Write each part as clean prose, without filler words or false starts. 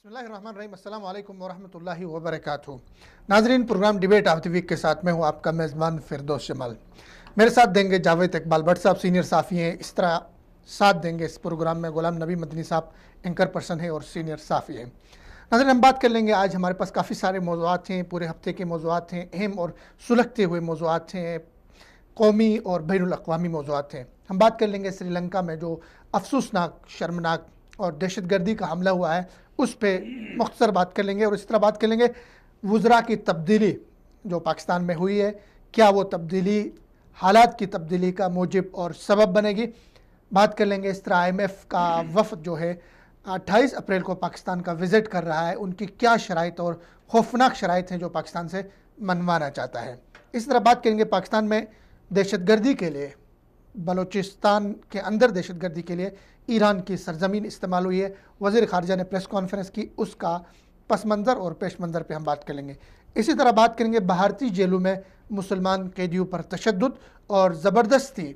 बिस्मिल्लाहिर्रहमानिर्रहीम, अस्सलाम वालेकुम वरहमतुल्लाहि वबरकातुहू। नाजरीन, programme debate of the week के साथ मैं हूँ आपका मेज़बान फिरदौस जमाल। मेरे साथ देंगे जावेद इकबाल भट्ट साहब, सीनियर साफ़ी हैं। इस तरह साथ देंगे इस प्रोग्राम में गुलाम नबी मदनी साहब, एंकर पर्सन है और सीनियर साफ़ी हैं। नाज़रीन, हम बात कर लेंगे। आज हमारे पास काफ़ी सारे मौज़ूआत हैं, पूरे हफ्ते के मौज़ूआत हैं, अहम और सुलगते हुए मौज़ूआत हैं, कौमी और बैनुल अक़वामी मौज़ूआत हैं। हम बात कर लेंगे श्रीलंका में जो अफसोसनाक, शर्मनाक और दहशतगर्दी का हमला हुआ है उस पर मुख्तसर बात कर लेंगे। और इस तरह बात कर लेंगे वुज़रा की तब्दीली जो पाकिस्तान में हुई है, क्या वो तब्दीली हालात की तब्दीली का मूजिब और सबब बनेगी। बात कर लेंगे इस तरह IMF का वफ़द जो है 28 अप्रैल को पाकिस्तान का विज़िट कर रहा है, उनकी क्या शराइत और खौफनाक शराइत हैं जो पाकिस्तान से मनवाना चाहता है। इस तरह बात करेंगे पाकिस्तान में दहशतगर्दी के लिए, बलूचिस्तान के अंदर दहशतगर्दी के लिए ईरान की सरजमीन इस्तेमाल हुई है। वज़ीर ख़ारजा ने प्रेस कॉन्फ्रेंस की, उसका पस मंज़र और पेश मंज़र पर हम बात कर लेंगे। इसी तरह बात करेंगे भारतीय जेलों में मुसलमान कैदियों पर तशद्दुद और ज़बरदस्ती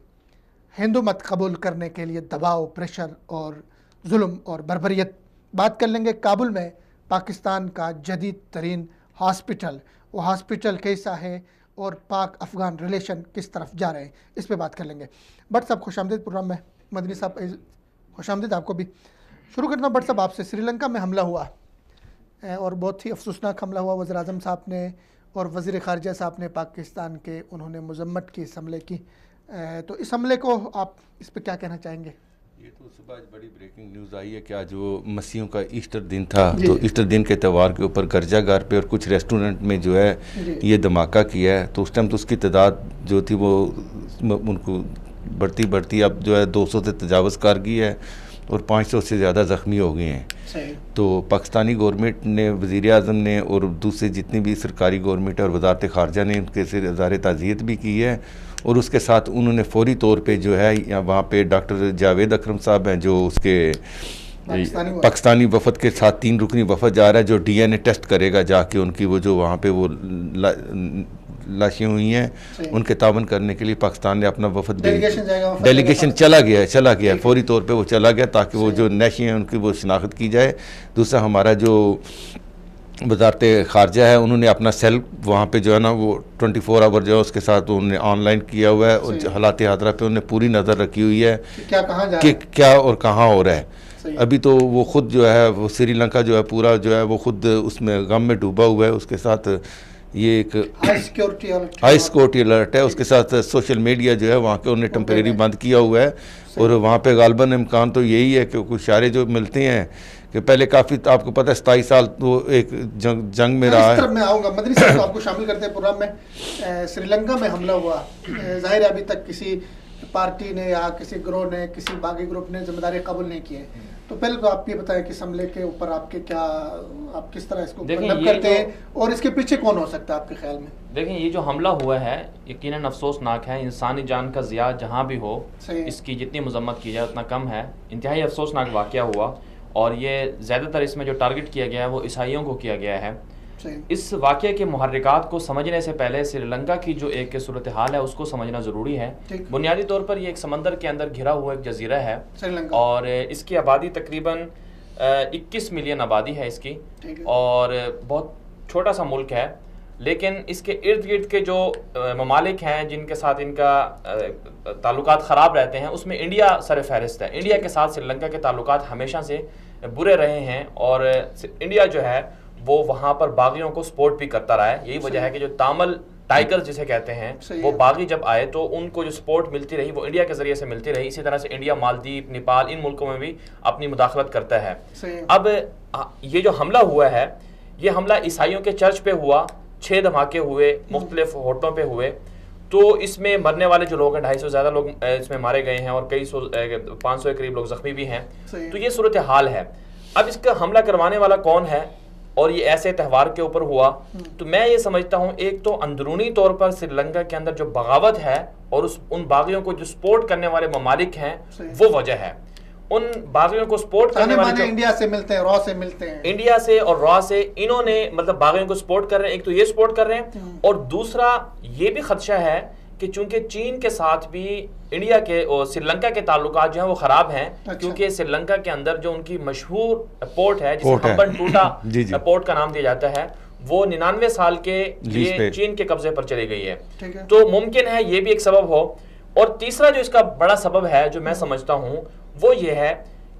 हिंदू मत कबूल करने के लिए दबाव, प्रेशर और जुल्म और बर्बरियत। बात कर लेंगे काबुल में पाकिस्तान का जदीद तरीन हॉस्पिटल, वो हॉस्पिटल कैसा है और पाक अफ़गान रिलेशन किस तरफ जा रहे हैं, इस पे बात कर लेंगे। बट साहब खुशामदीद प्रोग्राम में। मदनी साहब खुशामदीद आपको भी। शुरू करना बट साहब आपसे। श्रीलंका में हमला हुआ और बहुत ही अफसोसनाक हमला हुआ। वज़ीर आज़म साहब ने और वज़ीर ख़ारजा साहब ने पाकिस्तान के उन्होंने मज़म्मत की इस हमले की। तो इस हमले को आप इस पर क्या कहना चाहेंगे? ये तो सुबह बड़ी ब्रेकिंग न्यूज़ आई है कि आज जो मसीहों का ईस्टर दिन था, तो ईस्टर दिन के त्यौहार के ऊपर गिरजाघर पे और कुछ रेस्टोरेंट में जो है ये धमाका किया है। तो उस टाइम तो उसकी तादाद जो थी वो उनको बढ़ती अब जो है 200 से तजावज़ कर गई है और 500 से ज़्यादा ज़ख्मी हो गए हैं। तो पाकिस्तानी गवर्नमेंट ने, वज़ीर आज़म ने और दूसरे जितनी भी सरकारी गवर्नमेंट और वज़ारत ख़ारजा ने उनके से इज़हार ताज़ियत भी की है। और उसके साथ उन्होंने फौरी तौर पे जो है या वहाँ पे डॉक्टर जावेद अकरम साहब हैं जो उसके पाकिस्तानी वफ़द के साथ 3 रुकनी वफ़द जा रहा है जो DNA टेस्ट करेगा जाके उनकी वो जो वहाँ पे वो लाशें हुई हैं उनके तावन करने के लिए पाकिस्तान ने अपना वफ़द डेलीगेशन चला गया फौरी तौर पे वो चला गया ताकि वो जो नशे हैं उनकी वो शनाख्त की जाए। दूसरा हमारा जो वज़ारत ख़ारजा है उन्होंने अपना सेल वहाँ पे जो है ना वो 24 आवर जो है उसके साथ उन्होंने ऑनलाइन किया हुआ है और हालात हादरा पे उन्होंने पूरी नज़र रखी हुई है कि क्या और कहाँ हो रहा है। अभी तो वो ख़ुद जो है वो श्रीलंका जो है पूरा जो है वो ख़ुद उसमें गम में डूबा हुआ है। उसके साथ ये एक हाई सिक्योरिटी अलर्ट है। उसके साथ सोशल मीडिया जो है वहाँ के उन्होंने टेम्परेरी बंद किया हुआ है और वहाँ पे गालबन इम्कान तो यही है कि कुछ इशारे जो मिलते हैं कि पहले काफ़ी आपको पता है 27 साल तो एक जंग में रहा है। मैं आऊँगा मदनी साहब आपको शामिल करते हैं प्रोग्राम में। श्रीलंका में हमला हुआ, ज़ाहिर है अभी तक किसी पार्टी ने या किसी ग्रोह ने, किसी बागी ग्रुप ने जिम्मेदारी कबूल नहीं की है। तो पहले तो आप ये बताएं कि इस हमले के ऊपर आपके क्या, आप किस तरह इसको मतलब करते हैं और इसके पीछे कौन हो सकता है आपके ख्याल में? देखिए, ये जो हमला हुआ है यकीनन अफसोसनाक है। इंसानी जान का ज़िया जहाँ भी हो इसकी जितनी मजम्मत की जाए उतना कम है। इंतहाई अफसोसनाक वाक़या हुआ और ये ज़्यादातर इसमें जो टारगेट किया गया है वो ईसाइयों को किया गया है। इस वाक़े के मुहर्रिकात को समझने से पहले श्रीलंका की जो एक सूरत हाल है उसको समझना ज़रूरी है। बुनियादी तौर पर ये एक समंदर के अंदर घिरा हुआ एक जजीरा है और इसकी आबादी तकरीबन 21 मिलियन आबादी है इसकी और बहुत छोटा सा मुल्क है। लेकिन इसके इर्द गिर्द के जो ममालिक हैं जिनके साथ इनका ताल्लुकात ख़राब रहते हैं उसमें इंडिया सर फहरिस्त है। इंडिया के साथ श्रीलंका के ताल्लुकात हमेशा से बुरे रहे हैं और इंडिया जो है वो वहाँ पर बागियों को सपोर्ट भी करता रहा है। यही वजह है कि जो तामिल टाइगर जिसे कहते हैं वो बागी जब आए तो उनको जो सपोर्ट मिलती रही वो इंडिया के ज़रिए से मिलती रही। इसी तरह से इंडिया मालदीव, नेपाल इन मुल्कों में भी अपनी मुदाखलत करता है। अब ये जो हमला हुआ है ये हमला ईसाइयों के चर्च पे हुआ, 6 धमाके हुए, मुख्तलिफ होटलों पे हुए। तो इसमें मरने वाले जो लोग हैं 250 से ज़्यादा लोग इसमें मारे गए हैं और कई 500 के करीब लोग ज़ख्मी भी हैं। तो ये सूरत हाल है। अब इसका हमला करवाने वाला कौन है और ये ऐसे त्यौहार के ऊपर हुआ, तो मैं ये समझता हूँ एक तो अंदरूनी तौर पर श्रीलंका के अंदर जो बगावत है और उन बागियों को जो सपोर्ट करने वाले ममालिक हैं वो वजह है। उन बागियों को सपोर्ट करने वाले इंडिया से मिलते हैं, रॉ से मिलते हैं, इंडिया से और रॉ से इन्होंने मतलब बागियों को सपोर्ट कर रहे हैं। एक तो ये सपोर्ट कर रहे हैं और दूसरा ये भी खदशा है कि चूंकि चीन के साथ भी इंडिया के और श्रीलंका के ताल्लुकात जो हैं वो ख़राब हैं। अच्छा। क्योंकि श्रीलंका के अंदर जो उनकी मशहूर पोर्ट है, जिसे हम्बनटोटा पोर्ट का नाम दिया जाता है, वो 99 साल के लिए चीन के कब्जे पर चली गई है। तो मुमकिन है ये भी एक सबब हो। और तीसरा जो इसका बड़ा सबब है जो मैं समझता हूँ वो ये है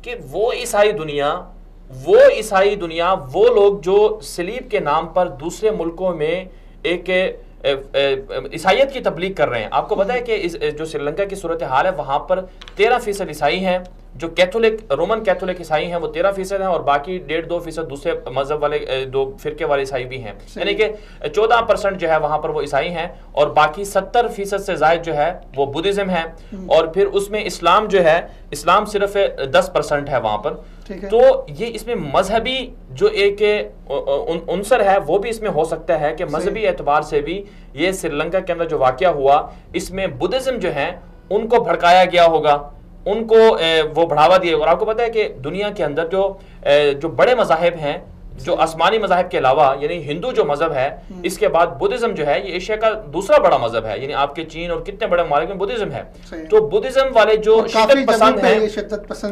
कि वो ईसाई दुनिया वो लोग जो सलीब के नाम पर दूसरे मुल्कों में एक ईसाइयत की तबलीग कर रहे हैं। आपको पता है कि जो श्रीलंका की सूरत हाल है वहां पर 13% ईसाई हैं, जो कैथोलिक रोमन कैथोलिक ईसाई हैं वो 13% हैं, और बाकी 1.5-2% दूसरे मजहब वाले दो फिरके वाले ईसाई भी हैं। यानी कि 14% जो है वहां पर वो ईसाई हैं, और बाकी 70% से ज्यादा जो है वो बुद्धिज्म है, और फिर उसमें इस्लाम जो है, इस्लाम सिर्फ 10% है वहां पर। तो ये इसमें मजहबी जो एक उनसर है वो भी इसमें हो सकता है कि मजहबी एतबार से भी ये श्रीलंका के अंदर जो वाकया हुआ इसमें बुद्धिज्म जो है उनको भड़काया गया होगा, उनको वो बढ़ावा दिया। और आपको पता है कि दुनिया के अंदर जो बड़े मज़ाहिब हैं, जो आसमानी मज़ाहिब के अलावा यानी हिंदू जो मजहब है, इसके बाद बुद्धिज्म जो है ये एशिया का दूसरा बड़ा मजहब है। यानी आपके चीन और कितने बड़े ममालिक में बुद्धिज्म है। तो बुद्धिज्म वाले जो शिद्दत पसंद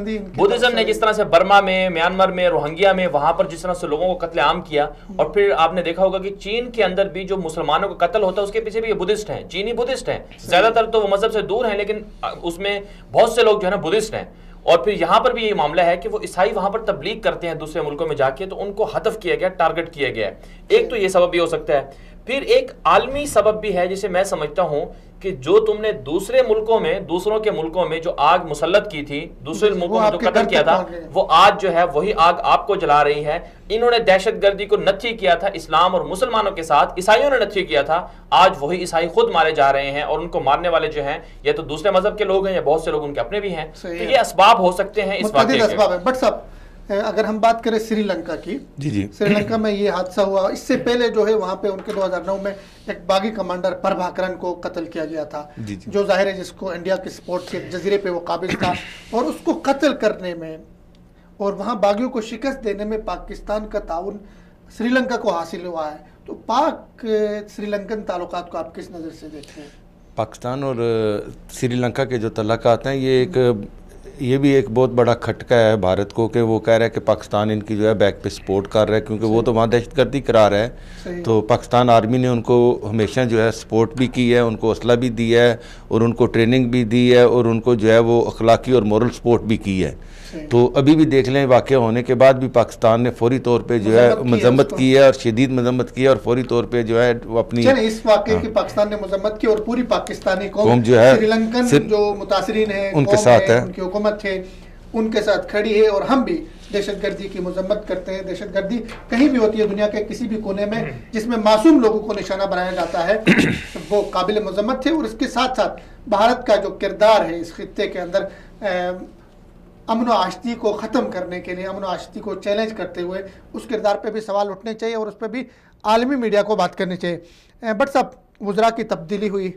है, बुद्धिज्म ने जिस तरह से बर्मा में, म्यांमार में, रोहिंग्या में वहां पर जिस तरह से लोगों को कत्लेआम किया, और फिर आपने देखा होगा कि चीन के अंदर भी जो मुसलमानों का कत्ल होता है उसके पीछे भी ये बुद्धिस्ट हैं, चीनी बुद्धिस्ट हैं। ज्यादातर तो वो मजहब से दूर हैं, लेकिन उसमें बहुत से लोग जो है ना बुद्धिस्ट हैं। और फिर यहां पर भी ये मामला है कि वो ईसाई वहां पर तबलीग करते हैं दूसरे मुल्कों में जाके, तो उनको हदफ किया गया, टारगेट किया गया। एक तो ये सबब भी हो सकता है। फिर एक आलमी सबब भी है जिसे मैं समझता हूं कि जो तुमने दूसरे मुल्कों में, दूसरों के मुल्कों में जो आग मुसल्लत की थी, दूसरे मुल्कों में जो कत्ल किया था, वो आज जो है वही आग आपको जला रही है। इन्होंने दहशतगर्दी को नथी किया था इस्लाम और मुसलमानों के साथ, ईसाइयों ने नथी किया था। आज वही ईसाई खुद मारे जा रहे हैं, और उनको मारने वाले जो हैं या तो दूसरे मजहब के लोग हैं या बहुत से लोग उनके अपने भी हैं। तो ये असबाब हो सकते हैं इस वाक़े के। बट साहब, अगर हम बात करें श्रीलंका की, जी श्रीलंका में ये हादसा हुआ, इससे पहले जो है वहाँ पे उनके 2009 में एक बागी कमांडर प्रभाकरन को कत्ल किया गया था, जो जाहिर है जिसको इंडिया के स्पोर्ट के जजीरे पे वो काबिज था, और उसको कत्ल करने में और वहाँ बागियों को शिकस्त देने में पाकिस्तान का ताउन श्रीलंका को हासिल हुआ है। तो पाक श्रीलंकन ताल्लुकात को आप किस नज़र से देखते हैं? पाकिस्तान और श्रीलंका के जो तल्लुकात हैं ये भी एक बहुत बड़ा खटका है भारत को, कि वो कह रहा है कि पाकिस्तान इनकी जो है बैक पे सपोर्ट कर रहा है, क्योंकि वो तो वहाँ दहशतगर्दी करा रहा है। तो पाकिस्तान आर्मी ने उनको हमेशा जो है सपोर्ट भी की है, उनको असला भी दिया है, और उनको ट्रेनिंग भी दी है, और उनको जो है वो अखलाकी और मोरल सपोर्ट भी की है। तो अभी भी देख लें, वाक़या होने के बाद भी पाकिस्तान ने फौरी तौर पे जो है मजम्मत की है, और शदीद मजम्मत की है, और फौरी तौर पे जो है वो अपनी इस वाक़े की पाकिस्तान ने मजम्मत की, और पूरी पाकिस्तानी कौम जो है श्रीलंकन जो मुतासिरीन है उनके साथ है, उनकी हुकूमत है, उनके साथ खड़ी है। और हम भी दहशतगर्दी की मजम्मत करते हैं। दहशतगर्दी कहीं भी होती है दुनिया के किसी भी कोने में जिसमें मासूम लोगों को निशाना बनाया जाता है, वो काबिल मजम्मत है। और इसके साथ साथ भारत का जो किरदार है इस खित्ते के अंदर अमन व आशिकी को ख़त्म करने के लिए, अमन व आशिकी को चैलेंज करते हुए, उस किरदार पे भी सवाल उठने चाहिए, और उस पर भी आलमी मीडिया को बात करनी चाहिए। बट साहब, वज़रा की तब्दीली हुई,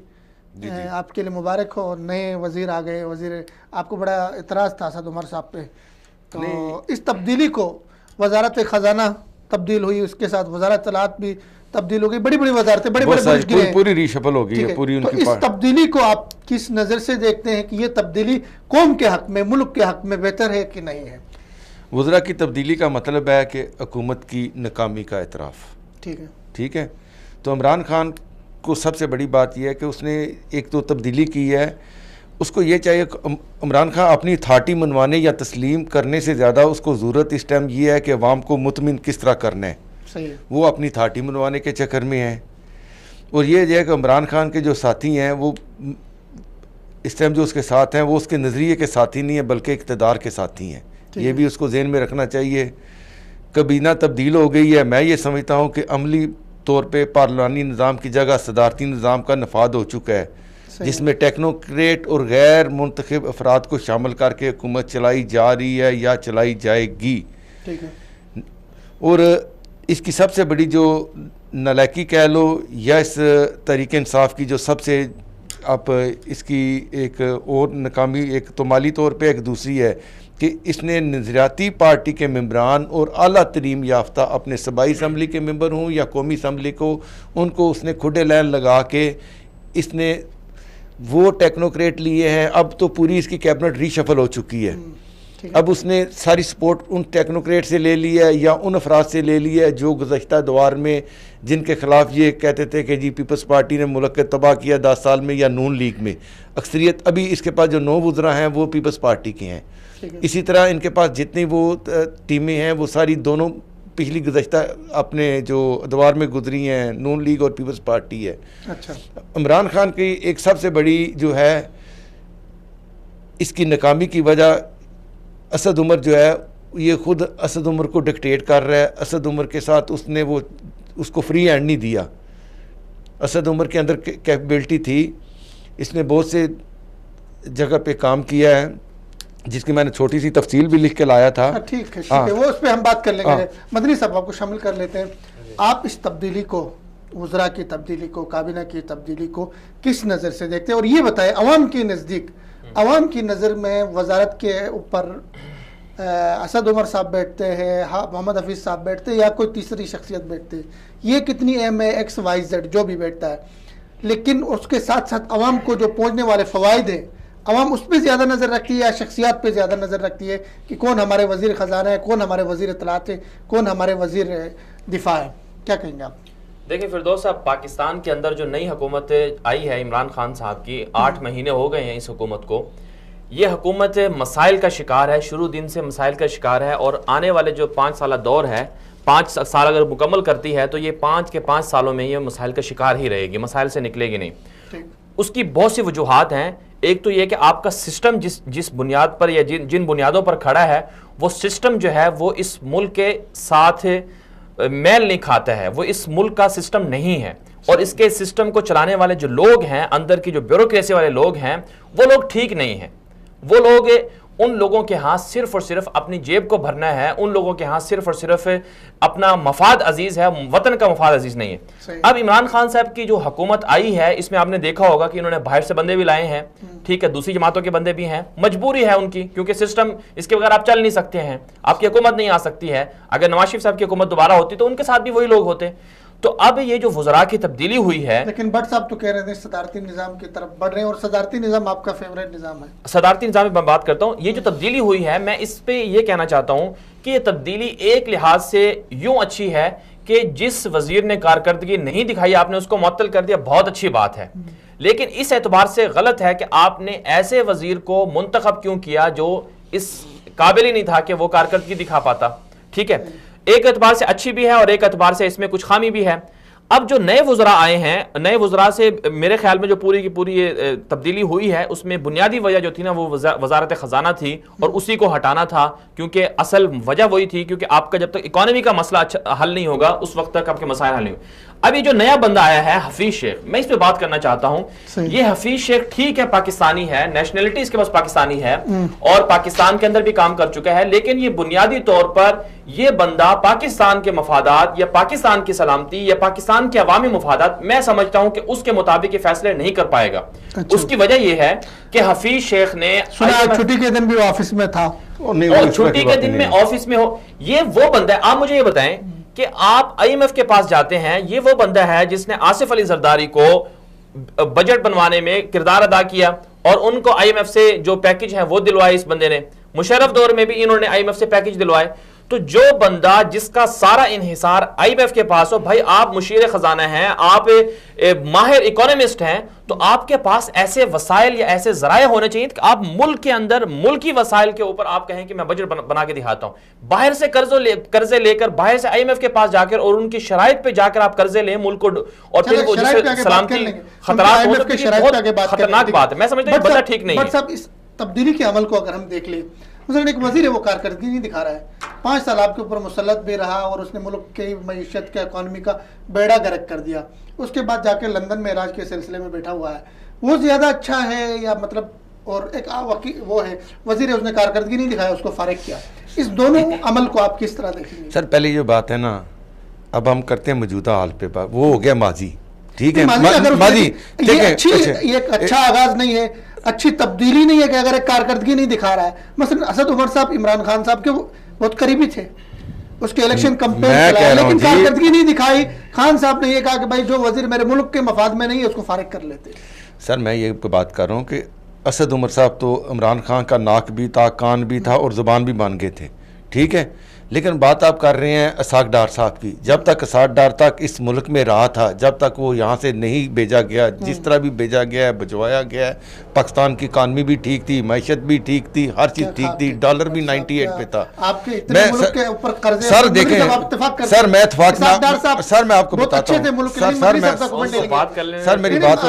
आपके लिए मुबारक हो, नए वज़ीर आ गए। वज़ीर, आपको बड़ा इतराज़ था असद उमर साहब पे, तो इस तब्दीली को वज़ारत ख़जाना तब्दील हुई, उसके साथ वज़ारत तलात भी तब्दील हो गई, बड़ी बड़ी वज़ारतें, बड़े पूरी रीशफल हो गई है पूरी उनकी। तो इस तब्दीली को आप किस नज़र से देखते हैं कि ये तब्दीली कौम के हक़ में, मुल्क के हक़ में बेहतर है कि नहीं है? वज़रा की तब्दीली का मतलब है कि हुकूमत की नाकामी का एतराफ़। ठीक है। तो इमरान खान को सबसे बड़ी बात यह है कि उसने एक तो तब्दीली की है, उसको ये चाहिए, इमरान खान अपनी अथॉरिटी मनवाने या तस्लीम करने से ज़्यादा उसको ज़रूरत इस टाइम ये है कि अवाम को मुतमिन किस तरह करना है। वो अपनी अथॉरिटी मनवाने के चक्कर में है। और ये जो है कि इमरान खान के जो साथी हैं वो इस टाइम जो उसके साथ हैं वो उसके नज़रिए के साथी नहीं है, बल्कि इक़्तिदार के साथी हैं। ये भी उसको ज़हन में रखना चाहिए। काबीना तब्दील हो गई है। मैं ये समझता हूँ कि अमली तौर पे पार्लिमानी निज़ाम की जगह सदारती निज़ाम का नफाद हो चुका है, जिसमें टेक्नोक्रेट और गैर मुंतखब अफराद को शामिल करके हुकूमत चलाई जा रही है या चलाई जाएगी। और इसकी सबसे बड़ी जो नालायकी कह लो, या इस तरीके इंसाफ की जो सबसे आप इसकी एक और नाकामी, एक तो माली तौर पे, एक दूसरी है कि इसने नज़रियाती पार्टी के मेंबरान और आला तरीम याफ्ता अपने सूबाई असम्बली के मेंबर हों या कौमी असम्बली को, उनको उसने खुडे लाइन लगा के इसने वो टेक्नोक्रेट लिए हैं। अब तो पूरी इसकी कैबिनेट रीशफल हो चुकी है। अब उसने सारी सपोर्ट उन टेक्नोक्रेट से ले ली है या उन अफराद से ले ली है जो गुज़श्ता दौर में जिनके खिलाफ ये कहते थे कि जी पीपल्स पार्टी ने मुल्क के तबाह किया 10 साल में, या नून लीग में। अक्सरियत अभी इसके पास जो 9 वज़रा हैं वो पीपल्स पार्टी के हैं। इसी तरह इनके पास जितनी वो टीमें हैं वो सारी दोनों पिछली गुज़श्ता अपने जो अदवार में गुजरी हैं, नून लीग और पीपल्स पार्टी है। अच्छा, इमरान खान की एक सबसे बड़ी जो है इसकी नाकामी की वजह असद उमर जो है, ये खुद असद उमर को डिक्टेट कर रहा है। असद उमर के साथ उसने वो उसको फ्री हैंड नहीं दिया। असद उमर के अंदर कैपेबिलिटी थी, इसने बहुत से जगह पे काम किया है जिसकी मैंने छोटी सी तफसील भी लिख के लाया था। ठीक है, वो उस पर हम बात कर लेंगे। मदनी साहब आपको शामिल कर लेते हैं। आप इस तब्दीली को, वज़रा की तब्दीली को, काबीना की तब्दीली को किस नज़र से देखते हैं? और ये बताएं, अवाम के नज़दीक, अवाम की नज़र में वजारत के ऊपर असद उमर साहब बैठते हैं, मोहम्मद हफीज़ साहब बैठते हैं, या कोई तीसरी शख्सियत बैठते हैं, ये कितनी अहम है? XYZ जो भी बैठता है, लेकिन उसके साथ साथ अवाम को जो पहुँचने वाले फ़वाइद हैं, अवाम उस पर ज़्यादा नज़र रखती है या शख्सियात पे ज़्यादा नज़र रखती है कि कौन हमारे वज़ीर ख़जाना है, कौन हमारे वज़ीर इत्तलात है, कौन हमारे वज़ीर दिफा है? क्या कहेंगे आप? देखिए फिरदौस साहब, पाकिस्तान के अंदर जो नई हुकूमत आई है इमरान खान साहब की, 8 महीने हो गए हैं इस हुकूमत को। ये हुकूमत मसाइल का शिकार है, शुरू दिन से मसाइल का शिकार है, और आने वाले जो 5 साल दौर है, 5 साल अगर मुकम्मल करती है तो ये 5 के 5 सालों में ये मसाइल का शिकार ही रहेगी, मसाइल से निकलेगी नहीं। उसकी बहुत सी वजूहात हैं। एक तो ये कि आपका सिस्टम जिस बुनियाद पर या जिन बुनियादों पर खड़ा है, वो सिस्टम जो है वो इस मुल्क के साथ मेल नहीं खाता है, वो इस मुल्क का सिस्टम नहीं है। और इसके सिस्टम को चलाने वाले जो लोग हैं, अंदर की जो ब्यूरोक्रेसी वाले लोग हैं, वो लोग ठीक नहीं हैं। वो लोग, उन लोगों के हाथ सिर्फ और सिर्फ अपनी जेब को भरना है, उन लोगों के हाथ सिर्फ और सिर्फ अपना मफाद अजीज है, वतन का मफाद अजीज नहीं है। अब इमरान खान साहब की जो हुकूमत आई है, इसमें आपने देखा होगा कि इन्होंने बाहर से बंदे भी लाए हैं, ठीक है, दूसरी जमातों के बंदे भी हैं, मजबूरी है उनकी, क्योंकि सिस्टम इसके बगैर आप चल नहीं सकते हैं, आपकी हुकूमत नहीं आ सकती है। अगर नवाज शरीफ साहब की हुकूमत दोबारा होती तो उनके साथ भी वही लोग होते। तो अब ये जो वज़रा की तब्दीली हुई है, लेकिन भट्ट साहब तो कह रहे थे सदारती निज़ाम की तरफ बढ़ रहे हैं, और सदारती निज़ाम आपका फेवरेट निज़ाम है। सदारती निज़ाम में मैं बात करता हूँ। ये जो तब्दीली हुई है, मैं इस पे ये कहना चाहता हूँ कि ये तब्दीली एक लिहाज से यूं अच्छी है कि जिस वजीर ने कारकर्दगी नहीं दिखाई आपने उसको मुअत्तल कर दिया, बहुत अच्छी बात है। लेकिन इस एतबार से गलत है कि आपने ऐसे वजीर को मुंतखब क्यों किया जो इस काबिल ही नहीं था कि वो कारकर्दगी दिखा पाता। ठीक है, एक एतबार से अच्छी भी है और एक एतबार से इसमें कुछ खामी भी है। अब जो नए वज़रा आए हैं, नए वज़रा से मेरे ख्याल में जो पूरी की पूरी ये तब्दीली हुई है, उसमें बुनियादी वजह जो थी ना, वो वजारत ख़जाना थी, और उसी को हटाना था, क्योंकि असल वजह वही थी, क्योंकि आपका जब तक इकॉनमी का मसला हल नहीं होगा उस वक्त तक आपके मसाइल हल नहीं होंगे। अब ये जो नया बंदा आया है हफीज शेख, मैं इस पे बात करना चाहता हूं। ये हफीज शेख ठीक है, पाकिस्तानी है, नेशनलिटी इसके पास पाकिस्तानी है, और पाकिस्तान के अंदर भी काम कर चुका है, लेकिन ये बुनियादी तौर पर ये बंदा पाकिस्तान के मफादात या पाकिस्तान की सलामती या पाकिस्तान के अवामी मफादात, मैं समझता हूं कि उसके मुताबिक ये फैसले नहीं कर पाएगा। अच्छा। उसकी वजह यह है कि हफीज शेख ने छुट्टी के दिन भी ऑफिस में था, और छुट्टी के दिन में ऑफिस में हो, ये वो बंदा है। आप मुझे ये बताएं कि आप IMF के पास जाते हैं, ये वो बंदा है जिसने आसिफ अली जरदारी को बजट बनवाने में किरदार अदा किया, और उनको IMF से जो पैकेज है वो दिलवाए इस बंदे ने। मुशर्रफ दौर में भी इन्होंने IMF से पैकेज दिलवाए। तो जो बंदा जिसका सारा इन्हिसार IMF के पास हो, भाई आप मुशीर खजाना हैं, आप माहिर इकोनॉमिस्ट हैं, तो आपके पास ऐसे वसाइल या ऐसे जराए होने चाहिए कि आप मुल्क के अंदर मुल्की वसाइल के ऊपर आप कहें कि मैं बजट बना के दिखाता हूं। बाहर से कर्जे लेकर, बाहर से IMF के पास जाकर और उनकी शराइत पे जाकर आप कर्जे लें मुल्क को, और फिर वो सलामती खतरात हो, खतरनाक बात है। मैं समझता हूं बंदा ठीक नहीं है। इस तब्दीली के अमल को अगर हम देख ले, मसलन एक वजीर है वो कारकर्दगी नहीं दिखा रहा है, 5 साल आपके ऊपर मुसल्लत भी रहा और उसने मुल्क की मईशत के इकॉनमी का बेड़ा गर्क कर दिया, उसके बाद जाके लंदन में इलाज के सिलसिले में बैठा हुआ है, वो ज़्यादा अच्छा है या मतलब, और एक वो है वजीर है उसने कारकर्दगी नहीं दिखाया, उसको फारिग किया। इस दोनों अमल को आप किस तरह देखेंगे? सर पहले ये बात है ना, अब हम करते हैं मौजूदा हाल पे बात, वो हो गया माजी, ठीक है, माजी ये एक अच्छा आगाज नहीं है, अच्छी तब्दीली नहीं है कि अगर एक कारकर्दगी नहीं दिखा रहा है। मसलन असद उमर साहब इमरान खान साहब के बहुत करीबी थे, उसके इलेक्शन कंपेन चलाया, लेकिन कारकर्दगी नहीं दिखाई। खान साहब ने ये कहा कि भाई जो वजीर मेरे मुल्क के मफाद में नहीं है उसको फारिग कर लेते। सर मैं ये बात कर रहा हूँ कि असद उमर साहब तो इमरान खान का नाक भी था, कान भी था और ज़ुबान भी बन गए थे, ठीक है। लेकिन बात आप कर रहे हैं इसाक डार साहब की। जब तक इसाक डार तक इस मुल्क में रहा था, जब तक वो यहाँ से नहीं भेजा गया, जिस तरह भी भेजा गया है, भिजवाया गया है, पाकिस्तान की इकानमी भी ठीक थी, मैशत भी ठीक थी, हर चीज़ ठीक थी, डॉलर भी 98 पे था। सर देखें सर, मैं इत्तेफाक सर मैं आपको बताता हूँ सर मेरी बात